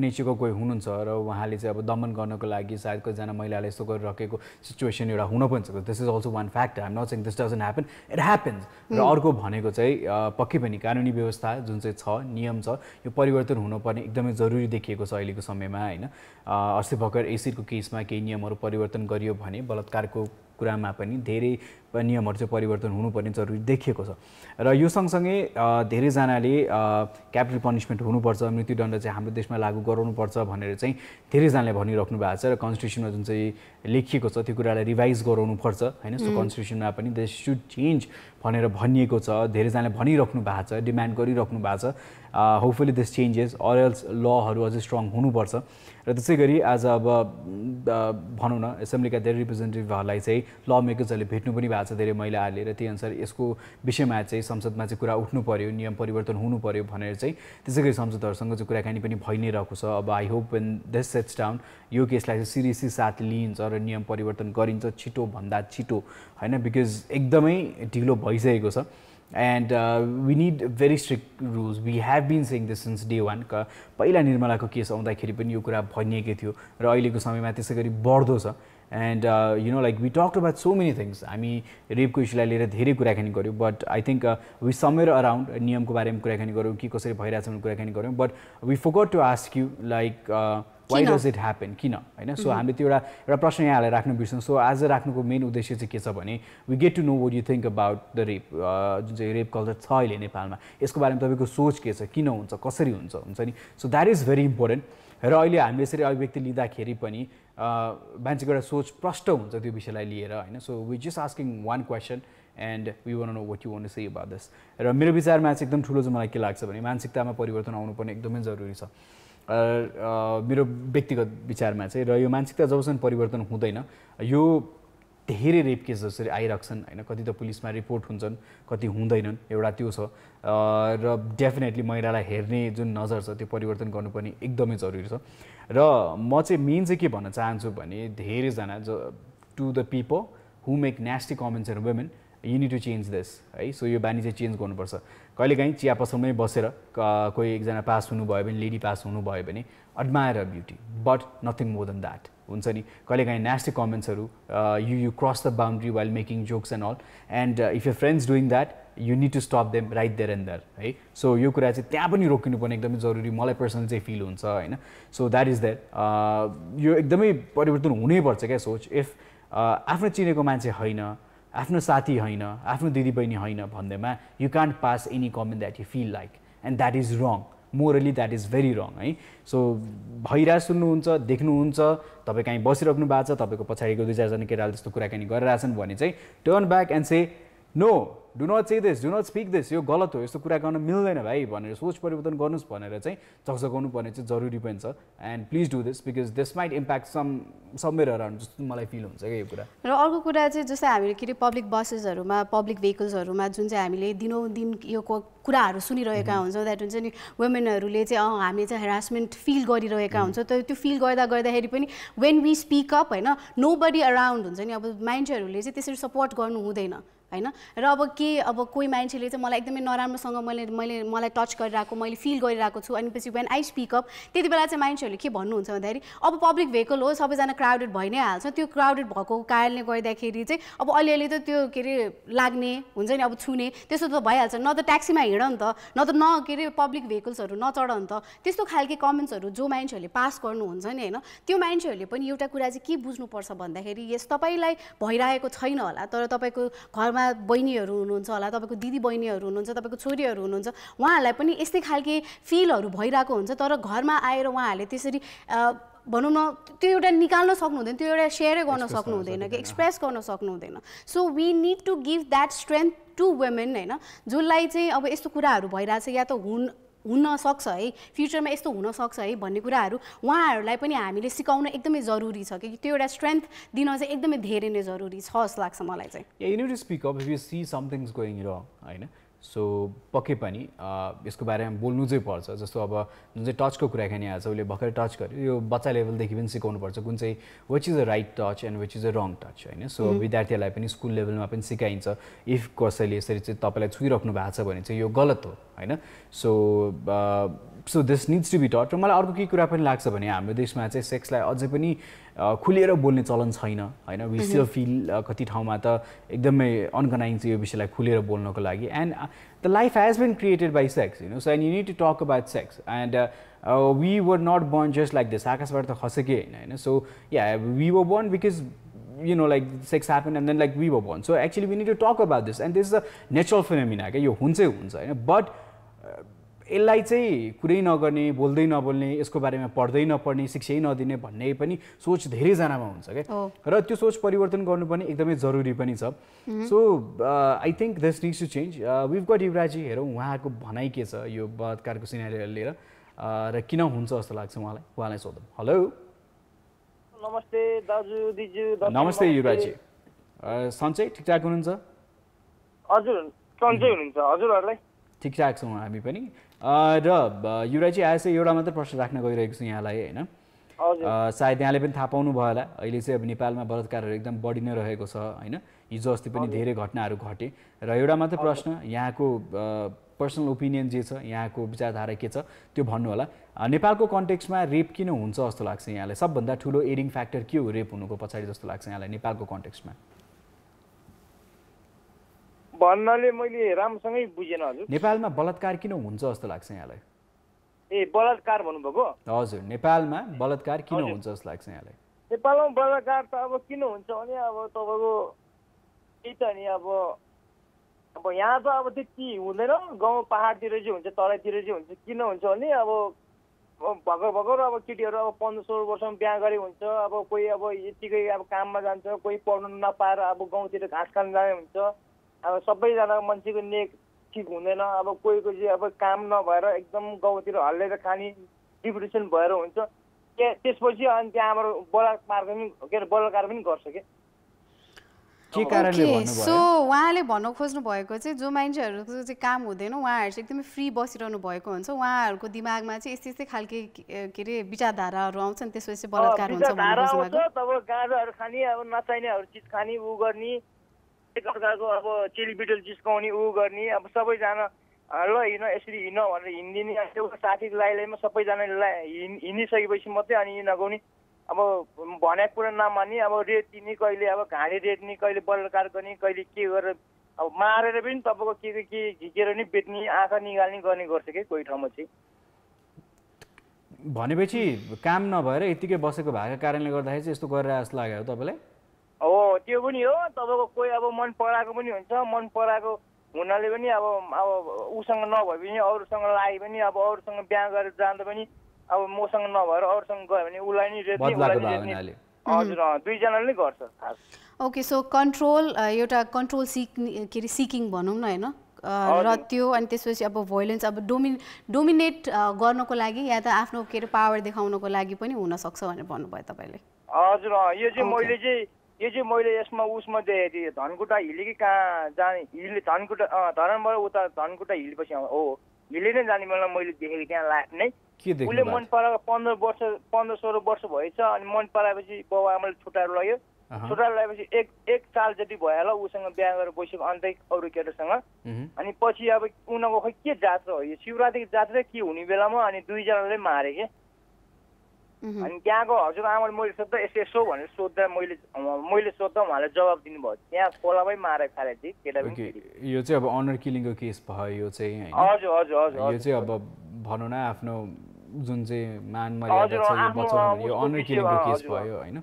नेचरको कोही हुनुहुन्छ र उहाँले चाहिँ अब दमन गर्नको लागि सायद कतिजना महिलाले यस्तो गरिरहेको सिचुएसन एउटा हुन पनि सक्छ this is also one factor I'm not saying this doesn't happen it happens र अर्को भनेको चाहिँ पक्कै पनि कानुनी व्यवस्था जुन चाहिँ छ नियम छ यो परिवर्तन हुनुपर्ने एकदमै जरुरी देखिएको छ अहिलेको समयमा हैन अस्ति भर्खर एसिडको केसमा केही नियमहरू परिवर्तन गरियो भने बलात्कारको कुरामा पनि धेरै नियमहरू चाहिँ परिवर्तन हुनुपर्ने जरुरी देखिएको छ र यो सँगसँगै धेरैजनाले क्यापिटल पनिसमेन्ट हुनुपर्छ मृत्युदण्ड चाहिँ हाम्रो देशमा लागू गराउनुपर्छ भनेर चाहिँ धेरैजनाले भनिराख्नु भएको छ र कन्स्टिट्युसनमा जुन चाहिँ लेखिएको छ त्यो कुरालाई रिभाइज गराउनुपर्छ हैन सो कन्स्टिट्युसनमा पनि दिस सुड चेन्ज भनेर भनिएको छ धेरैजनाले भनिराख्नु भएको छ डिमान्ड गरिराख्नु भएको छ hopefully this changes or else लहरू अझै स्ट्रङ हुनुपर्छ र त्यसै गरी आज अब भनौँ न एसेम्ब्लीका धेरै रिप्रेजेन्टेटिभहरूलाई चाहिँ ल मेकर्सहरूले भेट्नु पनि भएको छ धेरै महिलाहरूले र त्यही अनुसार यसको विषयमा चाहिँ संसदमा चाहिँ कुरा उठ्नु पर्यो नियम परिवर्तन हुनु पर्यो भनेर चाहिँ त्यसै गरी संसदहरूसँग चाहिँ कुराकानी पनि भइ नै रहेको छ अब I hope when this sets down यो केसलाई चाहिँ सिरियसली साथ लिइन्छ र नियम परिवर्तन गरिन्छ छिटोभन्दा छिटो हैन बिकज एकदमै ढिलो भइसकेको छ and we need very strict rules. We have been saying this since day one का पहिला निर्मलाको केस आउँदाखेरि पनि यो कुरा भनिएकै थियो र अहिलेको समयमा त्यसै गरी बढ्दो छ and you know like we talked about so many things हामी रेपको इस्युलाई लिएर धेरै कुराकानी गर्यौँ but I think we somewhere around नियमको बारेमा कुराकानी गर्यौँ कि कसरी भइरहेछ भनेर कुराकानी गर्यौँ but we forgot to ask you like why does it happen किन हैन सो हामीले त्यो एउटा प्रश्न यहाँलाई राख्न बिर्सौँ सो आज राख्नुको मेन उद्देश्य चाहिँ के छ भने we get to know what you think about the rape जुन चाहिँ रेप कल्चर छ अहिले नेपालमा यसको बारेमा तपाईको सोच के छ किन हुन्छ कसरी हुन्छ नि so that is very important र अहिले हामीले यसरी अभिव्यक्ति लिँदाखेरि पनि मान्छेको एउटा सोच प्रष्ट हुन्छ त्यो विषयलाई लिएर हैन so we just asking one question and we want to know what you want to say about this र मेरो विचारमा चाहिँ एकदम ठुलो चाहिँ मलाई के लाग्छ भने मानसिकतामा परिवर्तन आउनुपर्ने एकदमै जरुरी छ मेरो व्यक्तिगत विचारमा चाहिँ र यो मानसिकता जबसम्म परिवर्तन हुँदैन यो धेरै रेप केस जसरी आइराख्छन् हैन कति त पुलिसमा रिपोर्ट हुन्छन् कति हुँदैनन् एउटा त्यो छ र डेफिनेटली महिलालाई हेर्ने जुन नजर छ त्यो परिवर्तन गर्नुपर्ने एकदमै जरुरी छ र म चाहिँ मेन चाहिँ के भन्न चाहन्छु भने धेरैजना to the people who make nasty comments and women you need to change this है सो यो बानी चाहिँ चेन्ज गर्नुपर्छ कहिलेकाहीँ चिया पसलमै बसेर कोही एकजना पास हुनुभयो भने लेडी पास हुनुभयो भने admire her beauty but nothing more than that हुन्छ नि कहिलेकाहीँ न्यास्टी कमेन्ट्सहरू you cross the boundary while making jokes and all and if your friends doing that you need to stop them right there and there है so यो कुरा चाहिँ त्यहाँ पनि रोकिनुपर्ने एकदमै जरुरी मलाई पर्सनली चाहिँ फिल हुन्छ होइन सो द्याट इज द्याट यो एकदमै परिवर्तन हुनैपर्छ क्या सोच इफ आफ्नो चिनेको मान्छे होइन आफ्नो साथी होइन आफ्नो दिदीबहिनी होइन भन्दैमा you can't pass any comment that you feel like and that is wrong morally that is very wrong है सो भइरहेको सुन्नुहुन्छ देख्नुहुन्छ तपाईँ कहीँ बसिराख्नु भएको छ तपाईँको पछाडिको दुई चारजना केटाले त्यस्तो कुराकानी गरिरहेछन् भने चाहिँ turn back and say no do not say this do not speak this यो गलत हो यस्तो कुरा गर्न मिल्दैन भाइ भनेर सोच परिवर्तन गर्नुहोस् भनेर चाहिँ झकझकाउनु पर्ने चाहिँ जरुरी पनि छ and please do this because this might impact somewhere around जस्तो मलाई फिल हुन्छ क्या यो कुरा र अर्को कुरा चाहिँ जस्तै हामीले के अरे पब्लिक बसेसहरूमा पब्लिक भेहिकल्सहरूमा जुन चाहिँ हामीले दिनौदिन यो कुराहरू सुनिरहेका हुन्छौँ द्याट हुन्छ नि वुमेनहरूले चाहिँ हामीले चाहिँ हेरासमेन्ट फिल गरिरहेका हुन्छ त्यो फिल गर्दाखेरि पनि वेन वी स्पिक अप होइन नो बडी अराउन्ड हुन्छ नि अब मान्छेहरूले चाहिँ त्यसरी सपोर्ट गर्नु हुँदैन हैन र अब कोही मान्छेले चाहिँ मलाई एकदमै नराम्रोसँग मलाई टच गरिरहेको मैले फिल गरिरहेको छु अनि पछि वेन आई स्पिक अप त्यति बेला चाहिँ मान्छेहरूले के भन्नुहुन्छ भन्दाखेरि अब पब्लिक भेहिकल हो सबैजना क्राउडेड भइ नै हाल्छ त्यो क्राउडेड भएको कारणले गर्दाखेरि चाहिँ अब अलिअलि त त्यो के अरे लाग्ने हुन्छ नि अब छुने त्यस्तो त भइहाल्छ न त ट्याक्सीमा हिँड नि त न त के अरे पब्लिक भेहिकल्सहरू नचढ नि त त्यस्तो खालके कमेन्ट्सहरू जो मान्छेहरूले पास गर्नुहुन्छ नि होइन त्यो मान्छेहरूले पनि एउटा कुरा चाहिँ के बुझ्नुपर्छ भन्दाखेरि यस तपाईँलाई भइरहेको छैन होला तर तपाईँको घरमा बहिनीहरू हुनुहुन्छ होला तपाईँको दिदी बहिनीहरू हुनुहुन्छ तपाईँको छोरीहरू हुनुहुन्छ उहाँहरूलाई पनि यस्तै खालके फिलहरू भइरहेको हुन्छ तर घरमा आएर उहाँहरूले त्यसरी भनौँ न त्यो एउटा निकाल्न सक्नु हुँदैन त्यो एउटा सेयरै गर्न सक्नु हुँदैन कि एक्सप्रेस गर्न सक्नु हुँदैन so we need to give that strength to women होइन जसलाई चाहिँ अब यस्तो कुराहरू भइरहेछ या त हुनसक्छ है, फ्युचरमा यस्तो हुनसक्छ है भन्ने कुराहरू उहाँहरूलाई पनि हामीले सिकाउन एकदमै जरुरी छ कि त्यो एउटा स्ट्रेन्थ दिन चाहिँ एकदमै धेरै नै जरुरी छ जस्तो लाग्छ मलाई चाहिँ। You need to speak up if you see something's going wrong होइन। सो पक्कै पनि यसको बारेमा बोल्नु चाहिँ पर्छ। जस्तो अब जुन चाहिँ टचको कुराकानी आएको छ उसले भर्खर टच गर्यो, यो बच्चा लेभलदेखि पनि सिकाउनुपर्छ कुन चाहिँ which is a right touch and which is a wrong touch होइन। सो विद्यार्थीहरूलाई पनि स्कुल लेभलमा पनि सिकाइन्छ इफ कसैले यसरी चाहिँ तपाईँलाई छुइराख्नु भएको छ भने चाहिँ यो गलत हो होइन। So this needs to be taught. र मलाई अर्को के कुरा पनि लाग्छ भने हाम्रो देशमा चाहिँ सेक्सलाई अझै पनि खुलेर बोल्ने चलन छैन होइन। वी स्टिल फिल कति ठाउँमा त एकदमै अनकनाइङ चाहिँ यो विषयलाई खुलेर बोल्नको लागि। And the life has been created by sex you know, so and you need to talk about sex and we were not born just like this, आकाशबाट त खसेकै होइन। So yeah we were born because you know like sex happened and then like we were born. So actually we need to talk about this and this is a natural phenomena के यो हुन्छै हुन्छ हैन। But यसलाई चाहिँ कुरै नगर्ने, बोल्दै नबोल्ने, यसको बारेमा पढ्दै नपढ्ने, शिक्षै नदिने भन्ने पनि सोच धेरैजनामा हुन्छ क्या। र त्यो सोच परिवर्तन गर्नुपर्ने एकदमै जरुरी पनि छ। So I think this needs to change. We've got युवराजी, हेरौँ उहाँको भनाइ के छ यो बलात्कारको सिनारियो लिएर र किन हुन्छ जस्तो लाग्छ उहाँलाई सोधौँ। हेलो नमस्ते दाजु दिजु। नमस्ते युवराजी, सन्चै ठिकठाक हुनुहुन्छ? हजुर सन्चै हुनुहुन्छ, हजुरहरूलाई ठिकठाक छौँ हामी पनि। र युवराजी आज एउटा मात्र प्रश्न राख्न गइरहेको छु यहाँलाई होइन। सायद यहाँले पनि थाहा पाउनु भयो होला अहिले चाहिँ अब नेपालमा बलात्कारहरू एकदम बढी नै रहेको छ होइन। हिजो अस्ति पनि धेरै घटनाहरू घटे र एउटा मात्र प्रश्न, यहाँको पर्सनल ओपिनियन जे छ, यहाँको विचारधारा के छ त्यो भन्नु होला। नेपालको कन्टेक्स्टमा रेप किन हुन्छ जस्तो लाग्छ यहाँलाई? सबभन्दा ठुलो एडिङ फ्याक्टर के हो रेप हुनुको पछाडि जस्तो लाग्छ यहाँलाई नेपालको कन्टेक्स्टमा? भन्नाले मैले राम्रोसँगै बुझेन हजुर। नेपालमा बलात्कार किन हुन्छ जस्तो लाग्छ यहाँलाई? ए बलात्कार भन्नुभएको? हजुर, नेपालमा बलात्कार किन हुन्छ जस्तो लाग्छ यहाँलाई? नेपालमा बलात्कार त अब किन हुन्छ भने अब तपाईँको त्यही त नि अब यहाँ त अब त्यति हुँदैन, गाउँ पहाडतिर चाहिँ हुन्छ, तराईतिर चाहिँ हुन्छ। किन हुन्छ भने अब भर्खर अब केटीहरू अब 15-16 वर्षमा बिहा गरे हुन्छ। अब कोही अब यतिकै अब काममा जान्छ, कोही पढ्नु नपाएर अब गाउँतिर घाँस खान जाने हुन्छ। अब सबैजना मान्छेको नेक ठिक हुँदैन। अब कोहीको चाहिँ अब काम नभएर एकदम गाउँतिर हल्लेर खाने डिप्रेसन भएर हुन्छ। त्यसपछि अनि त्यहाँबाट बलात्कार पनि गर्छ क्या। सो उहाँले भन्न खोज्नु भएको चाहिँ जो मान्छेहरूको चाहिँ काम हुँदैन उहाँहरू चाहिँ एकदमै फ्री बसिरहनु भएको हुन्छ, उहाँहरूको दिमागमा चाहिँ यस्तै यस्तै खालके के अरे विचारधाराहरू आउँछन्, त्यसपछि बलात्कार हुन्छ भन्ने खोज्नु भएको। तब गाँजाहरू खाने, अब नचाहिनेहरू चिज खाने, ऊ गर्ने, एकअर्काको अब चेलीबिटल जिस्काउने, ऊ गर्ने, अब सबैजना ल हिँड यसरी हिँड भनेर हिँडिदिने। एउटा साथी लाइलाइमा सबैजना हिँडिसकेपछि मात्रै अनि नगाउने। अब भनेको कुरा नमान्ने, अब रेट दिने, कहिले अब घाँडी रेट्ने, कहिले बलात्कार गर्ने, कहिले के गरेर अब मारेर पनि तपाईँको के झिकेर नि बेच्ने, आँखा निकाल्ने गर्ने गर्छ कि कोही ठाउँमा चाहिँ। भनेपछि काम नभएर यतिकै बसेको भएको कारणले गर्दाखेरि चाहिँ यस्तो गरेर जस्तो लाग्यो तपाईँलाई? हो त्यो पनि हो। तपाईँको कोही अब मन पराएको पनि हुन्छ, मन पराएको हुनाले पनि अब उसँग नभए पनि अरूसँग लागे पनि, अब अरूसँग बिहा गरेर जाँदा पनि अब मसँग नभएर अरूसँग गयो भने उसलाई नि रेट्ने। हजुर दुईजनाले गर्छ। ओके, सो कन्ट्रोल एउटा कन्ट्रोल सिकिङ भनौँ न होइन, र त्यो अनि त्यसपछि अब भोइलेन्स अब डोमिनेट गर्नको लागि या त आफ्नो के अरे पावर देखाउनको लागि पनि हुनसक्छ भनेर भन्नुभयो तपाईँले? हजुर यो चाहिँ मैले यसमा उसमा देखेको थिएँ। धनकुटा हिले कि कहाँ जाने, हिल धनकुटा धरानबाट उता धनकुटा हिलेपछि हो हिले नै जाने बेला मैले देखेको त्यहाँ लाग्ने नै। उसले मन पराएको 15-16 वर्ष भएछ अनि मन पराएपछि बाउ आमाले छुट्टाएर लग्यो। छुट्टाएर लगाएपछि एक साल जति भयो होला उसँग बिहा गरेर बसेको अन्तै अरू केटासँग। अनि पछि अब उनीहरूको खोइ के जात्रा हो यो शिवरात्रिको जात्रा के हुने बेलामा अनि दुईजनाले मारे के। अनि त्यहाँको हजुर आमाले मैले सोध्दा यसो भनेर सोद्धा मैले सोद्धा उहाँले जवाब दिनुभयो त्यहाँ खोलामै मारेर खाएको थिएँ केटा पनि। यो चाहिँ अब अनर किलिङको केस भयो यो चाहिँ? हजुर हजुर हजुर। यो चाहिँ अब भनौँ न आफ्नो जुन चाहिँ मान मर्यादा छ यो बचाउनु, यो अनर किलिङको केस भयो होइन।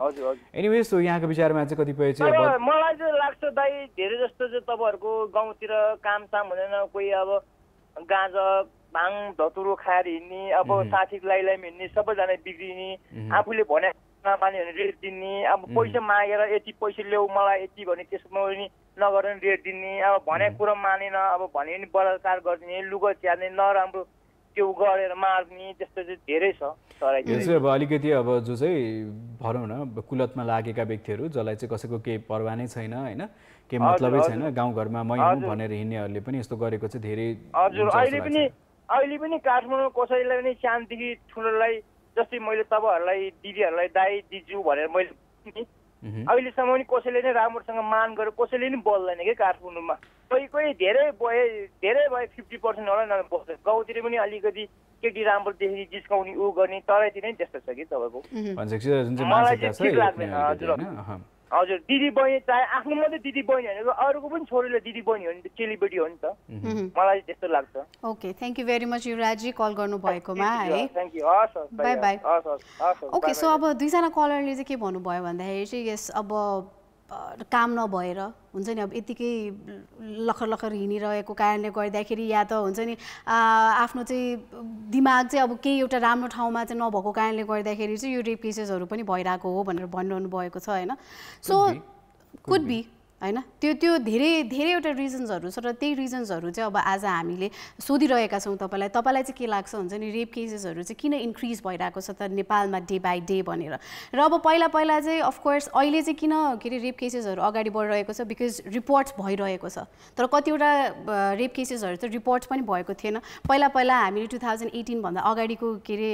एनिवेज सो यहाँको विचारमा चाहिँ कतिपय चाहिँ मलाई चाहिँ लाग्छ दाइ धेरै जस्तो चाहिँ तपाईँहरूको गाउँतिर कामसाम हुँदैन, कोही अब गाँजा भाङ धतुरो खाएर हिँड्ने, अब साथीको लाइलाइमा हिँड्ने, सबैजना बिग्रिने, आफूले भने नमाने भने रेट दिने, अब पैसा मागेर यति पैसा ल्याऊ मलाई यति भने त्यसमा पनि नगरेर रेट दिने, अब भनेको कुरा मानेन अब भने पनि बलात्कार गरिदिने, लुगा च्यार्ने, नराम्रो त्यो गरेर मार्ने त्यस्तो चाहिँ धेरै छ। यो चाहिँ अब अलिकति अब जो चाहिँ भनौँ न कुलतमा लागेका व्यक्तिहरू जसलाई चाहिँ कसैको केही परवाह नै छैन होइन, केही मतलबै छैन, गाउँघरमा मै हुँ भनेर हिँड्नेहरूले पनि यस्तो गरेको चाहिँ धेरै। हजुर अहिले पनि काठमाडौँ कसैलाई पनि सानदेखि ठुलोलाई जस्तै मैले तपाईँहरूलाई दिदीहरूलाई दाइ दिजु भनेर मैले अहिलेसम्म पनि कसैले नै राम्रोसँग मान गरेर कसैले नि बोल्दैन कि काठमाडौँमा। कोही धेरै भयो 50% होला न बोल्छ। गाउँतिर पनि अलिकति केटी राम्रो देख्ने जिस्काउने ऊ गर्ने तराईतिर नै त्यस्तो छ कि तपाईँको। मलाई चाहिँ ठिक लाग्दैन। हजुर दिदी बहिनी चाहे आफ्नो मात्रै दिदी बहिनी भनेको अरूको पनि छोरीले दिदी बहिनी हो नि त, चेलीबेटी हो नि त। मलाई त्यस्तो लाग्छ। Okay, thank you very much Yuvraji call गर्नु भएकोमा है। Thank you. हस् हस् बाई बाई। हस् हस्। ओके, सो अब दुईजना कलरले चाहिँ के भन्नुभयो भन्दाखेरि चाहिँ यस अब काम नभएर हुन्छ नि अब यतिकै लखर हिँडिरहेको कारणले गर्दाखेरि या त हुन्छ नि आफ्नो चाहिँ दिमाग चाहिँ अब केही एउटा राम्रो ठाउँमा चाहिँ नभएको कारणले गर्दाखेरि चाहिँ यो रेप केसेसहरू पनि भइरहेको हो भनेर भनिरहनु भएको छ होइन। सो कुड बी हैन, त्यो धेरैवटा रिजन्सहरू छ र त्यही रिजन्सहरू चाहिँ अब आज हामीले सोधिरहेका छौँ तपाईँलाई चाहिँ के लाग्छ हुन्छ नि रेप केसेसहरू चाहिँ किन इन्क्रिज भइरहेको छ त नेपालमा डे बाई डे भनेर। र अब पहिला चाहिँ अफकोर्स अहिले चाहिँ किन के अरे रेप केसेसहरू अगाडि बढिरहेको छ बिकज रिपोर्ट्स भइरहेको छ, तर कतिवटा रेप केसेसहरू त रिपोर्ट्स पनि भएको थिएन। पहिला हामीले 2018 भन्दा अगाडिको के अरे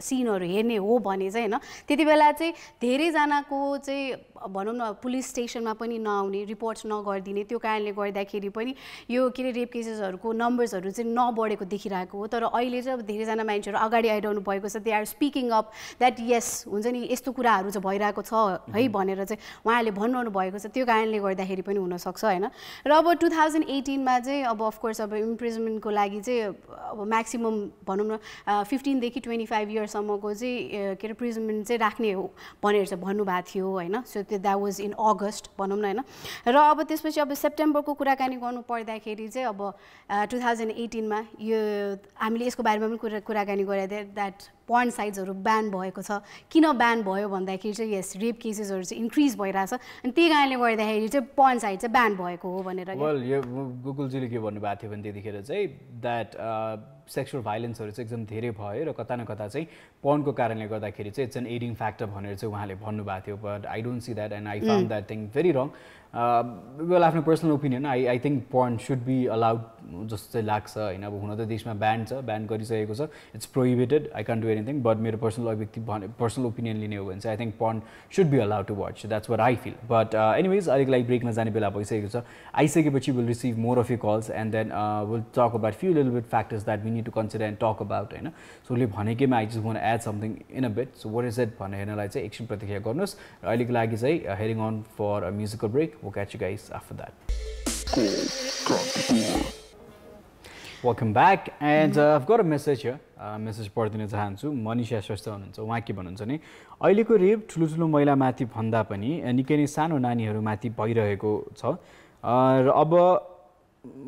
सिनहरू हेर्ने हो भने चाहिँ होइन त्यति बेला चाहिँ धेरैजनाको चाहिँ भनौँ न पुलिस स्टेसनमा पनि नआउने, रिपोर्ट्स नगरिदिने, त्यो कारणले गर्दाखेरि पनि यो के अरे रेप केसेसहरूको नम्बर्सहरू चाहिँ नबढेको देखिरहेको हो। तर अहिले चाहिँ अब धेरैजना मान्छेहरू अगाडि आइरहनु भएको छ, they are speaking up that yes हुन्छ नि यस्तो कुराहरू चाहिँ भइरहेको छ है भनेर चाहिँ उहाँहरूले भन्नु भएको छ। त्यो कारणले गर्दाखेरि पनि हुनसक्छ होइन। र अब 2018 चाहिँ अब अफकोर्स अब इम्प्रिजमेन्टको लागि चाहिँ अब म्याक्सिमम् भनौँ न 15 देखि 25 इयर्ससम्मको चाहिँ के अरे प्रिजनमेन्ट चाहिँ राख्ने हो भनेर चाहिँ भन्नुभएको थियो होइन। So that was in August भनौँ न होइन। र अब त्यसपछि अब सेप्टेम्बरको कुराकानी गर्नु पर्दाखेरि चाहिँ अब 2018 यो हामीले यसको बारेमा पनि कुराकानी गरेको थियौँ द्याट पर्न साइट्सहरू ब्यान भएको छ। किन ब्यान भयो भन्दाखेरि चाहिँ यस रेप केसेसहरू चाहिँ इन्क्रिज भइरहेछ अनि त्यही कारणले गर्दाखेरि चाहिँ पर्न साइट चाहिँ ब्यान भएको हो भनेर। वेल यो गोकुलजीले के भन्नुभएको थियो भने त्यतिखेर चाहिँ द्याट सेक्सुअल भाइलेन्सहरू चाहिँ एकदम धेरै भयो र कता न कता चाहिँ पर्नको कारणले गर्दाखेरि चाहिँ इट्स एन एडिङ फ्याक्टर भनेर चाहिँ उहाँले भन्नुभएको थियो। But I don't see that and I found that thing very wrong. Well आफ्नो personal opinion I think porn should be allowed जस्तो चाहिँ लाग्छ होइन। अब हुन त देशमा ब्यान छ, ब्यान गरिसकेको छ, it's prohibited, I can do anything. But मेरो पर्सनल ओपिनियन लिने हो भने चाहिँ I think porn should be allowed to watch, that's what I feel. But anyways अलिक लागि ब्रेकमा जाने बेला भइसकेको छ। आइसकेपछि will receive more of you calls and then will talk about few little bit factors that we need to consider and talk about होइन। So उसले भनेकैमा I just want add something in a bit. So what is it भनेर हेर्नलाई चाहिँ एकछिन प्रतीक्षा गर्नुहोस् र अहिलेको लागि चाहिँ heading on for a musical break. We'll catch you guys after that. Welcome back and I've got a message here. Message पढिदिन चाहन्छु। मनिषा श्रेष्ठ हुनुहुन्छ, उहाँ के भन्नुहुन्छ नि अहिलेको रेप ठुलो महिलामाथि भन्दा पनि निकै नै सानो नानीहरूमाथि भइरहेको छ र अब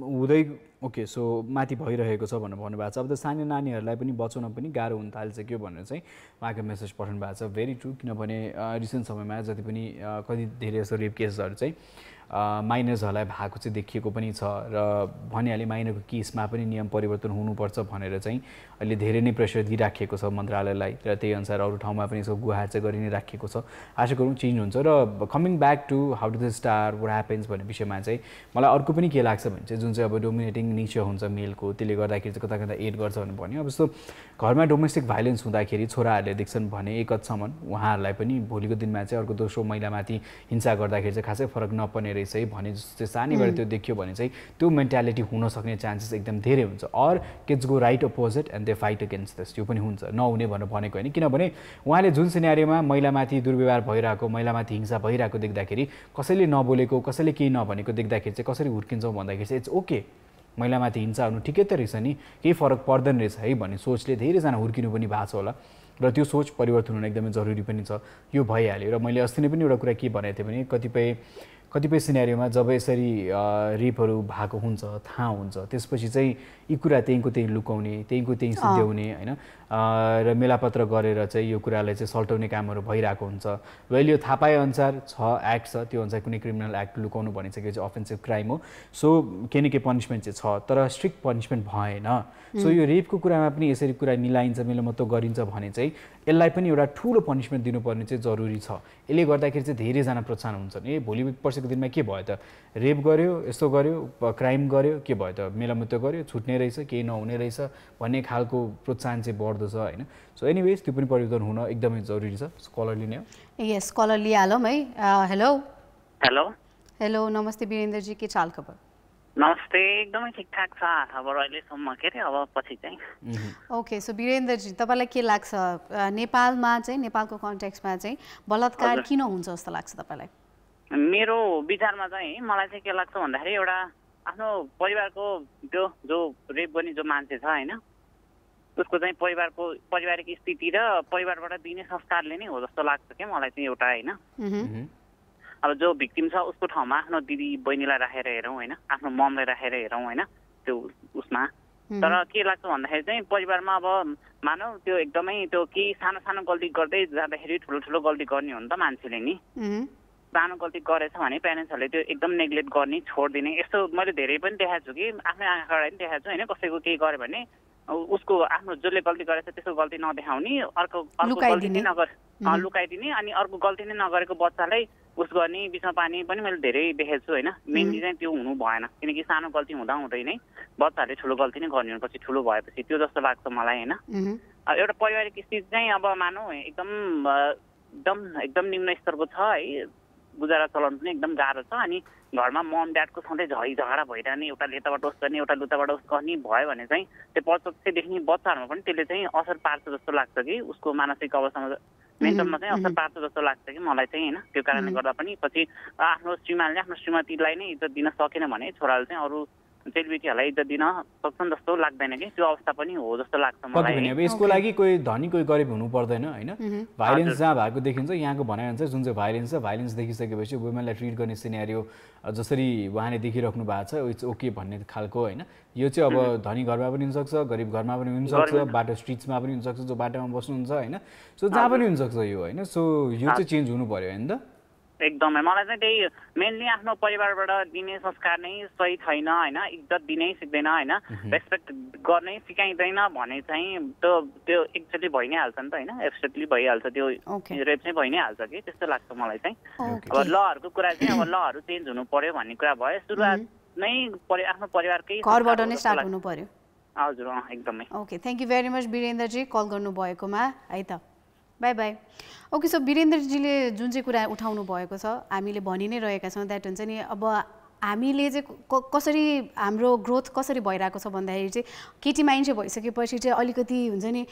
हुँदै ओके सो माथि भइरहेको छ भनेर भन्नुभएको छ। अब त सानो नानीहरूलाई पनि बचाउन पनि गाह्रो हुन थाल्छ क्या भनेर चाहिँ उहाँको मेसेज पठाउनु भएको छ। भेरी ट्रु, किनभने रिसेन्ट समयमा जति पनि कति धेरै जस्तो रेप केसहरू चाहिँ माइनर्सहरूलाई भएको चाहिँ देखिएको पनि छ र भनिहालेँ माइनरको केसमा पनि नियम परिवर्तन हुनुपर्छ भनेर चाहिँ अहिले धेरै नै प्रेसर दिइराखिएको छ मन्त्रालयलाई र त्यही अनुसार अरू ठाउँमा पनि यसको गुहार चाहिँ गरि नै राखिएको छ। आशा गरौँ चेन्ज हुन्छ। र coming back to how to the star what happens भन्ने विषयमा चाहिँ मलाई अर्को पनि के लाग्छ भने चाहिँ जुन चाहिँ अब डोमिनेटिङ नेचर हुन्छ मेलको, त्यसले गर्दाखेरि चाहिँ कता कता एड गर्छ भनेर भन्यो। अब जस्तो घरमा डोमेस्टिक भाइलेन्स हुँदाखेरि छोराहरूले देख्छन् भने एक हदसम्म उहाँहरूलाई पनि भोलिको दिनमा चाहिँ अर्को दोस्रो महिलामाथि हिंसा गर्दाखेरि चाहिँ खासै फरक नपर्ने रहेछ है भने जस्तो चाहिँ सानैबाट त्यो देखियो भने चाहिँ त्यो मेन्टालिटी हुन सक्ने चान्सेस एकदम धेरै हुन्छ। Or kids go right opposite and they fight against this, त्यो पनि हुन्छ, नहुने भनेर भनेको होइन। किनभने उहाँले जुन सिनेरियोमा महिलामाथि दुर्व्यवहार भइरहेको, महिलामाथि हिंसा भइरहेको देख्दाखेरि कसैले नबोलेको, कसैले केही नभनेको देख्दाखेरि चाहिँ कसरी हुर्किन्छौँ भन्दाखेरि चाहिँ इट्स ओके, महिलामाथि हिंसा हुनु ठिकै त रहेछ नि, केही फरक पर्दैन रहेछ है भन्ने सोचले धेरैजना हुर्किनु पनि भएको छ होला र त्यो सोच परिवर्तन हुन एकदमै जरुरी पनि छ। यो भइहाल्यो। र मैले अस्ति नै पनि एउटा कुरा के भनेको थिएँ भने कतिपय सिनेरियोमा जब यसरी रेपहरू भएको हुन्छ थाहा हुन्छ त्यसपछि चाहिँ यी कुरा त्यहीँको त्यहीँ लुकाउने त्यहीँको त्यहीँ सिद्ध्याउने होइन र मेलापत्र गरेर चाहिँ यो कुरालाई चाहिँ सल्टाउने कामहरू भइरहेको हुन्छ। वेल यो थाहा पाएअनुसार एक्ट छ त्यो अनुसार कुनै क्रिमिनल एक्ट लुकाउनु भनिसकेको चाहिँ अफेन्सिभ क्राइम हो। सो केही न केही पनिसमेन्ट चाहिँ छ तर स्ट्रिक्ट पनिसमेन्ट भएन। सो यो रेपको कुरामा पनि यसरी कुरा मिलाइन्छ मेलमतो गरिन्छ भने चाहिँ यसलाई पनि एउटा ठुलो पनिसमेन्ट दिनुपर्ने चाहिँ जरुरी छ। यसले गर्दाखेरि चाहिँ धेरैजना प्रोत्साहन हुन्छन्। ए भोलि पर्सिको दिनमा के भयो त रेप गर्यो यस्तो गर्यो क्राइम गर्यो के भयो त मेलामतो गर्यो छुट्ने रहेछ केही नहुने रहेछ भन्ने खालको प्रोत्साहन चाहिँ बढ्दो छ होइन। सो एनिवेज त्यो पनि परिवर्तन हुन एकदमै जरुरी छ। कलर लिने हो? यस कलर लिइहालौँ है। हेलो हेलो हेलो नमस्ते वीरेन्द्रजी के चाल खबर? नमस्ते एकदमै ठिकठाक छ खबर अहिलेसम्म के अरे अब पछि चाहिँ। ओके सो वीरेन्द्रजी तपाईँलाई के लाग्छ नेपालमा चाहिँ नेपालको कन्टेक्स्टमा चाहिँ बलात्कार किन हुन्छ जस्तो लाग्छ तपाईँलाई? मेरो विचारमा चाहिँ मलाई चाहिँ के लाग्छ भन्दाखेरि एउटा आफ्नो परिवारको त्यो जो रेप गर्ने जो मान्छे छ होइन उसको चाहिँ पारिवारिक स्थिति र परिवारबाट दिने संस्कारले नै हो जस्तो लाग्छ क्या मलाई चाहिँ एउटा होइन। अब जो भिक्टिम छ उसको ठाउँमा आफ्नो दिदी बहिनीलाई राखेर हेरौँ होइन आफ्नो ममलाई राखेर हेरौँ होइन त्यो उसमा तर के लाग्छ भन्दाखेरि चाहिँ परिवारमा अब मानौ त्यो एकदमै त्यो केही सानो सानो गल्ती गर्दै जाँदाखेरि ठुलो ठुलो गल्ती गर्ने हो नि त मान्छेले नि। सानो गल्ती गरेछ भने प्यारेन्ट्सहरूले त्यो एकदम नेग्लेक्ट गर्ने छोडिदिने यस्तो मैले धेरै पनि देखाएको छु कि आफ्नै आँखाबाट पनि देखाएको छु होइन। कसैको केही गर्यो भने उसको आफ्नो जसले गल्ती गरेछ त्यसको गल्ती नदेखाउने अर्को गल्ती नै लुकाइदिने अनि अर्को गल्ती नै नगरेको बच्चालाई उस गर्ने बिचमा पानी पनि मैले धेरै देखेको छु होइन। मेनली चाहिँ त्यो हुनु भएन किनकि सानो गल्ती हुँदा हुँदै नै बच्चाहरूले ठुलो गल्ती नै गर्ने पछि ठुलो भएपछि त्यो जस्तो लाग्छ मलाई होइन। एउटा पारिवारिक स्थिति चाहिँ अब मानौँ एकदम निम्न स्तरको छ है गुजारा चलाउनु पनि एकदम गाह्रो छ अनि घरमा मम ड्याडको सधैँ झगडा भइरहने एउटा लेताबाट उस गर्ने एउटा लुताबाट उस गर्ने भयो भने चाहिँ त्यो प्रत्यक्ष देख्ने बच्चाहरूमा पनि त्यसले चाहिँ असर पार्छ जस्तो लाग्छ कि उसको मानसिक अवस्थामा मेन्टलमा चाहिँ असर पार्छ जस्तो लाग्छ कि मलाई चाहिँ होइन। त्यो कारणले गर्दा पनि पछि आफ्नो श्रीमानले आफ्नो श्रीमतीलाई नै इज्जत दिन सकेन भने छोराले चाहिँ अरू चेलीबेटीहरूलाई इज्जत दिन सक्छन् जस्तो लाग्दैन कि त्यो अवस्था पनि हो जस्तो लाग्छ मलाई। अब यसको लागि कोही धनी कोही गरिब हुनु पर्दैन होइन। भाइलेन्स जहाँ भएको देखिन्छ यहाँको भनाइअनुसार जुन चाहिँ भाइलेन्स छ भाइलेन्स देखिसकेपछि वुमेनलाई ट्रिट गर्ने सिनेरियो जसरी उहाँले देखिराख्नु भएको छ इट्स ओके भन्ने खालको होइन। यो चाहिँ अब धनी घरमा पनि हुनसक्छ गरिब घरमा पनि हुनसक्छ बाटो स्ट्रिट्समा पनि हुनसक्छ जो बाटोमा बस्नुहुन्छ होइन। सो जहाँ पनि हुनसक्छ यो होइन। सो यो चाहिँ चेन्ज हुनु पर्यो होइन त एकदमै। मलाई चाहिँ त्यही मेनली आफ्नो परिवारबाट दिने संस्कार नै सही छैन होइन। इज्जत दिनै सिक्दैन होइन रेस्पेक्ट गर्नै सिकाइँदैन भने चाहिँ त्यो एक्चुअली भइ नै हाल्छ नि त होइन। एब्सोल्युटली भइहाल्छ त्यो रेप चाहिँ भइ नै हाल्छ कि त्यस्तो लाग्छ मलाई चाहिँ। अब लहरूको कुरा चाहिँ अब लहरू चेन्ज हुनु पर्यो भन्ने कुरा भयो सुरुवात नै आफ्नो परिवारकै घरबाट नै स्टार्ट हुनु पर्यो। हजुर एकदमै। Okay thank you very much वीरेन्द्रजी call गर्नुभएकोमा है त बाई बाई। ओके सो वीरेन्द्रजीले जुन चाहिँ कुरा उठाउनु भएको छ हामीले भनि नै रहेका छौँ द्याट हुन्छ नि अब हामीले चाहिँ कसरी हाम्रो ग्रोथ कसरी भइरहेको छ भन्दाखेरि चाहिँ केटी मान्छे भइसकेपछि चाहिँ अलिकति हुन्छ नि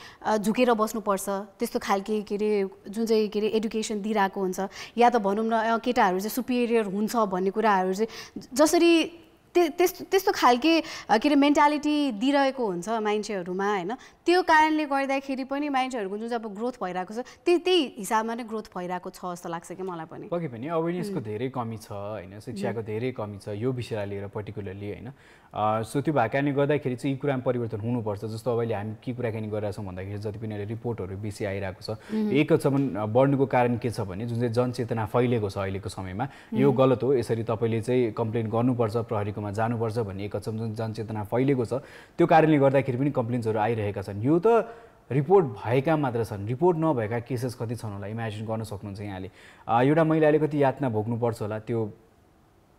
झुकेर बस्नुपर्छ त्यस्तो खालके के अरे जुन चाहिँ के अरे एडुकेसन दिइरहेको हुन्छ या त भनौँ न केटाहरू चाहिँ सुपिरियर हुन्छ भन्ने कुराहरू चाहिँ जसरी त्यस्तो खालके के अरे मेन्टालिटी दिइरहेको हुन्छ मान्छेहरूमा होइन। त्यो कारणले गर्दाखेरि पनि मान्छेहरूको जुन चाहिँ अब ग्रोथ भइरहेको छ त्यही हिसाबमा नै ग्रोथ भइरहेको छ जस्तो लाग्छ कि मलाई पनि। पक्कै पनि अवेरनेसको धेरै कमी छ होइन शिक्षाको धेरै कमी छ यो विषयलाई लिएर पर्टिकुलरली होइन। सो त्यो भएको कारणले गर्दाखेरि चाहिँ यी कुरामा परिवर्तन हुनुपर्छ। जस्तो अब अहिले हामी के कुराकानी गरिरहेको छौँ भन्दाखेरि जति पनि अहिले रिपोर्टहरू बेसी आइरहेको छ एकसम्म बढ्नुको कारण के छ भने जुन चाहिँ जनचेतना फैलिएको छ अहिलेको समयमा यो गलत हो यसरी तपाईँले चाहिँ कम्प्लेन गर्नुपर्छ प्रहरीकोमा जानुपर्छ भन्ने एकसम्म जुन जनचेतना फैलिएको छ त्यो कारणले गर्दाखेरि पनि कम्प्लेन्सहरू आइरहेका छन्। यो त रिपोर्ट भएका मात्र छन् रिपोर्ट नभएका केसेस कति छन् होला इमेजिन गर्न सक्नुहुन्छ यहाँले। एउटा महिलाले कति यातना भोग्नुपर्छ होला त्यो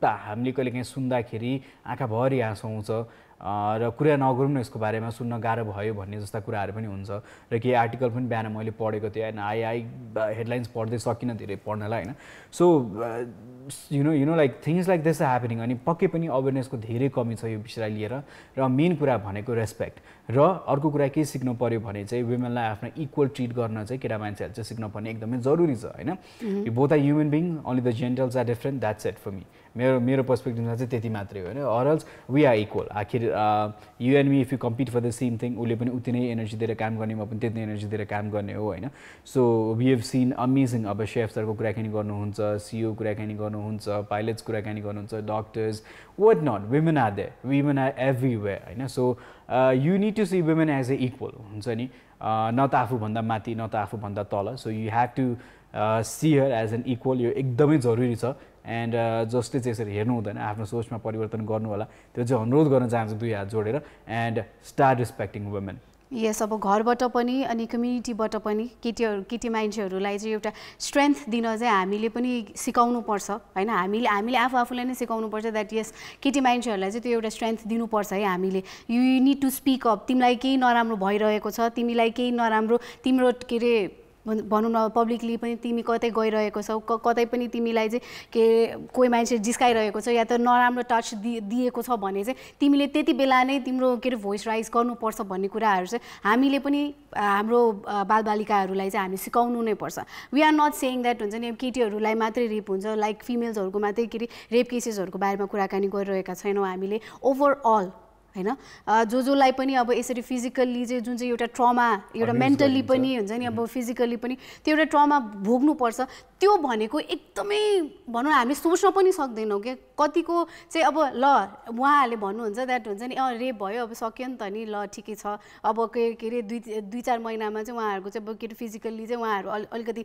हामीले कहिले काहीँ सुन्दाखेरि आँखाभरि आँसु आउँछ र कुरा नगरौँ न यसको बारेमा सुन्न गाह्रो भयो भन्ने जस्ता कुराहरू पनि हुन्छ। र केही आर्टिकल पनि बिहान मैले पढेको थिएँ होइन हेडलाइन्स पढ्दै सकिनँ धेरै पढ्नलाई होइन। So you know like things like this happening अनि पक्कै पनि अवेरनेसको धेरै कमी छ यो विषयलाई लिएर। र मेन कुरा भनेको रेस्पेक्ट र अर्को कुरा के सिक्नु पर्यो भने चाहिँ वुमेनलाई आफ्नो इक्वल ट्रिट गर्न चाहिँ केटा मान्छेहरूले चाहिँ सिक्न पर्ने एकदमै जरुरी छ हैन you both are human being only the genders are different that's it for me मेरो पर्सपेक्टिभमा चाहिँ त्यति मात्रै हो हैन or else we are equal आखिर you and me if you compete for the same thing उसले पनि उति नै एनर्जी दिएर काम गर्ने म पनि त्यति नै एनर्जी दिएर काम गर्ने हो हैन so we have seen amazing अब शेफ्सहरुको कुराकानी गर्नुहुन्छ सीईओ कुराकानी गर्नुहुन्छ पाइलट्स कुराकानी गर्नुहुन्छ doctors what not women are there women are everywhere हैन so you need to see women as a equal हुन्छ नि न त आफू भन्दा माथि न त आफू भन्दा तल so you have to see her as an equal यो एकदमै जरुरी छ एन्ड जसले चाहिँ यसरी हेर्नु हुँदैन आफ्नो सोचमा परिवर्तन गर्नु होला त्यो चाहिँ अनुरोध गर्न चाहन्छु दुई हात जोडेर एन्ड स्टार्ट रेस्पेक्टिङ वुमेन यस अब घरबाट पनि अनि कम्युनिटीबाट पनि केटी मान्छेहरूलाई चाहिँ एउटा स्ट्रेन्थ दिन चाहिँ हामीले पनि सिकाउनु पर्छ हैन हामीले आफूलाई नै सिकाउनु पर्छ द्याट यस केटी मान्छेहरूलाई चाहिँ त्यो एउटा स्ट्रेन्थ दिनुपर्छ है हामीले you need to speak up तिमीलाई केही नराम्रो भइरहेको छ तिमीलाई केही नराम्रो तिम्रो के रे भनौँ न पब्लिकली पनि तिमी कतै गइरहेको छौ कतै पनि तिमीलाई चाहिँ के कोही मान्छे जिस्काइरहेको छ या त नराम्रो टच दिएको छ भने चाहिँ तिमीले त्यति बेला नै तिम्रो के रे भोइस राइज गर्नुपर्छ भन्ने कुराहरू चाहिँ हामीले पनि हाम्रो बालबालिकाहरूलाई चाहिँ हामी सिकाउनु नै पर्छ we are not saying that हुन्छ नि केटीहरूलाई मात्रै रेप हुन्छ लाइक फिमेल्सहरूको मात्रै के रे रेप केसेसहरूको बारेमा कुराकानी गरिरहेका छैनौँ हामीले ओभरअल हैन जोलाई पनि अब यसरी फिजिकल्ली चाहिँ जुन चाहिँ एउटा ट्रमा एउटा मेन्टल्ली पनि हुन्छ नि अब फिजिकल्ली पनि त्यो एउटा ट्रमा भोग्नुपर्छ त्यो भनेको एकदमै भनौँ हामीले सोच्न पनि सक्दैनौँ के कतिको चाहिँ अब ल उहाँहरूले भन्नुहुन्छ द्याट हुन्छ नि रेप भयो अब सक्यो नि त नि ल ठिकै छ अब के अरे दुई चार महिनामा चाहिँ उहाँहरूको चाहिँ अब के अरे फिजिकल्ली चाहिँ उहाँहरू अलिकति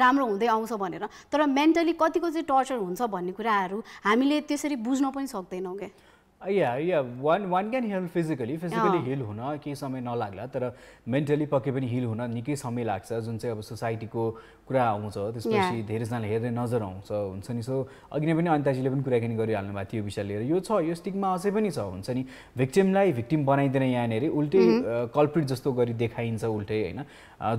राम्रो हुँदै आउँछ भनेर तर मेन्टली कतिको चाहिँ टर्चर हुन्छ भन्ने कुराहरू हामीले त्यसरी बुझ्न पनि सक्दैनौँ क्या या one can heal physically heal हुन केही समय नलाग्ला तर मेन्टली पक्कै पनि हिल हुन निकै समय लाग्छ जुन चाहिँ अब सोसाइटीको कुरा आउँछ त्यसपछि धेरैजनाले हेर्दै नजर आउँछ हुन्छ नि सो अघि नै पनि अनिताजीले पनि कुराकानी गरिहाल्नु भएको थियो यो विषय लिएर यो छ यो स्टिग्मा अझै पनि छ हुन्छ नि भिक्टिमलाई भिक्टिम बनाइदिन यहाँनिर उल्टै कल्प्रिट जस्तो गरी देखाइन्छ उल्टै हैन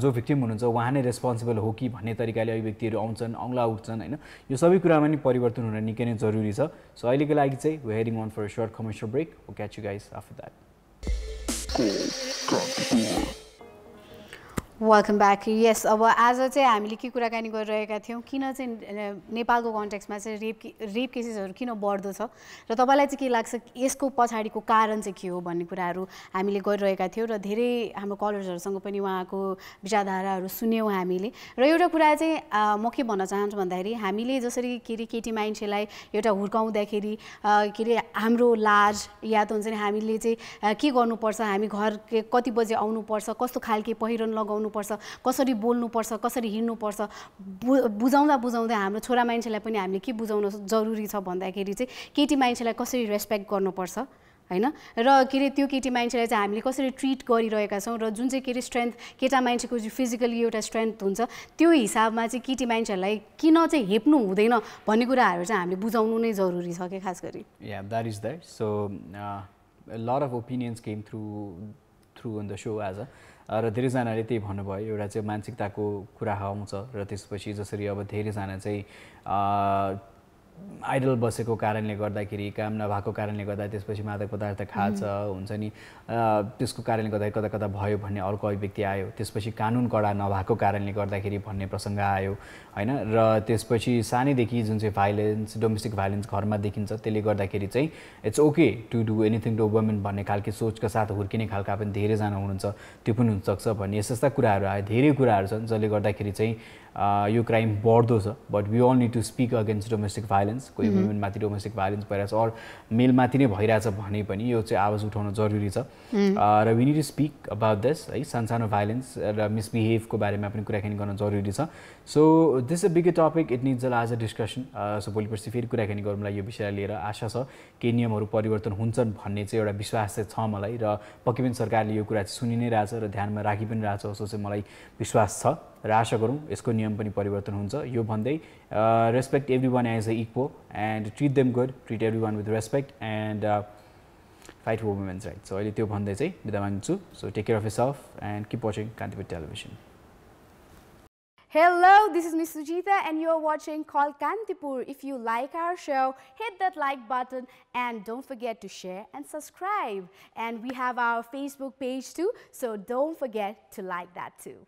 जो भिक्टिम हुनुहुन्छ उहाँ नै रेस्पोन्सिबल हो कि भन्ने तरिकाले अभिव्यक्तिहरू आउँछन् औँला उठ्छन् हैन यो सबै कुरामा नि परिवर्तन हुन निकै नै जरुरी छ सो अहिलेको लागि चाहिँ we heading on for a short commercial break. We'll catch you guys after that. Welcome back yes अब आज चाहिँ हामीले के कुराकानी गरिरहेका थियौँ किन चाहिँ नेपालको कन्टेक्स्टमा चाहिँ रेप केसेसहरू किन बढ्दो छ र तपाईँलाई चाहिँ के लाग्छ यसको पछाडिको कारण चाहिँ के हो भन्ने कुराहरू हामीले गरिरहेका थियौँ र धेरै हाम्रो कलर्सहरूसँग पनि उहाँको विचारधाराहरू सुन्यौँ हामीले र एउटा कुरा चाहिँ म के भन्न चाहन्छु भन्दाखेरि हामीले जसरी के अरे केटी मान्छेलाई एउटा हुर्काउँदाखेरि के अरे हाम्रो लाज या त हुन्छ नि हामीले चाहिँ के गर्नुपर्छ हामी घर कति बजे आउनुपर्छ कस्तो खालके पहिरन लगाउनु पर्छ कसरी बोल्नुपर्छ कसरी हिँड्नुपर्छ बुझाउँदा हाम्रो छोरा मान्छेलाई पनि हामीले के बुझाउन जरुरी छ भन्दाखेरि चाहिँ केटी मान्छेलाई कसरी रेस्पेक्ट गर्नुपर्छ हैन र के अरे त्यो केटी मान्छेलाई चाहिँ हामीले कसरी ट्रिट गरिरहेका छौँ र जुन चाहिँ के अरे स्ट्रेन्थ केटा मान्छेको फिजिकली एउटा स्ट्रेन्थ हुन्छ त्यो हिसाबमा चाहिँ केटी मान्छेहरूलाई किन चाहिँ हेप्नु हुँदैन भन्ने कुराहरू चाहिँ हामीले बुझाउनु नै जरुरी छ के खास गरी या that is that so a lot of opinions came through on the show as a र धेरैजनाले त्यही भन्नुभयो एउटा चाहिँ मानसिकताको कुरा आउँछ र त्यसपछि जसरी अब धेरैजना चाहिँ आइडल बसेको कारणले गर्दाखेरि काम नभएको कारणले गर्दा त्यसपछि मादक पदार्थ खान्छ हुन्छ नि त्यसको कारणले गर्दा कता कता भयो भन्ने अर्को अभिव्यक्ति आयो त्यसपछि कानुन कडा नभएको कारणले गर्दाखेरि भन्ने प्रसङ्ग आयो हैन र त्यसपछि सानैदेखि जुन चाहिँ भाइलेन्स डोमेस्टिक भाइलेन्स घरमा देखिन्छ त्यसले गर्दाखेरि चाहिँ it's okay to do anything to women भन्ने खालको सोचका साथ हुर्किने खालका पनि धेरैजना हुनुहुन्छ त्यो पनि हुनसक्छ भन्ने यस्ता कुराहरू आयो धेरै कुराहरू छन् जसले गर्दाखेरि चाहिँ यो क्राइम बढ्दो छ but we all need to speak against domestic violence कोही वुमेनमाथि डोमेस्टिक भाइलेन्स भइरहेछ अर मेलमाथि नै भइरहेछ भने पनि यो चाहिँ आवाज उठाउन जरुरी छ र we need to speak about this है सानसानो भाइलेन्स र मिसबिहेभको बारेमा पनि कुराकानी गर्न जरुरी छ so this a bigger topic it needs a larger discussion so भोलि पर्सि फेरि कुराकानी गरौँला यो विषयलाई लिएर आशा छ केही नियमहरू परिवर्तन हुन्छन् भन्ने चाहिँ एउटा विश्वास चाहिँ छ मलाई र पक्कै पनि सरकारले यो कुरा चाहिँ सुनि नै रहेछ र ध्यानमा राखि पनि रहेछ जस्तो चाहिँ मलाई विश्वास छ र आशा गरौँ यसको नियम पनि परिवर्तन हुन्छ यो भन्दै respect everyone as a equal and treat them good treat everyone with respect and fight for women's right so अहिले त्यो भन्दै चाहिँ बिदा माग्छु so take care of yourself and keep watching Kantipur television Hello, this is Miss Sujita and you're watching Call Kantipur. If you like our show, hit that like button and don't forget to share and subscribe. And we have our Facebook page too, so don't forget to like that too.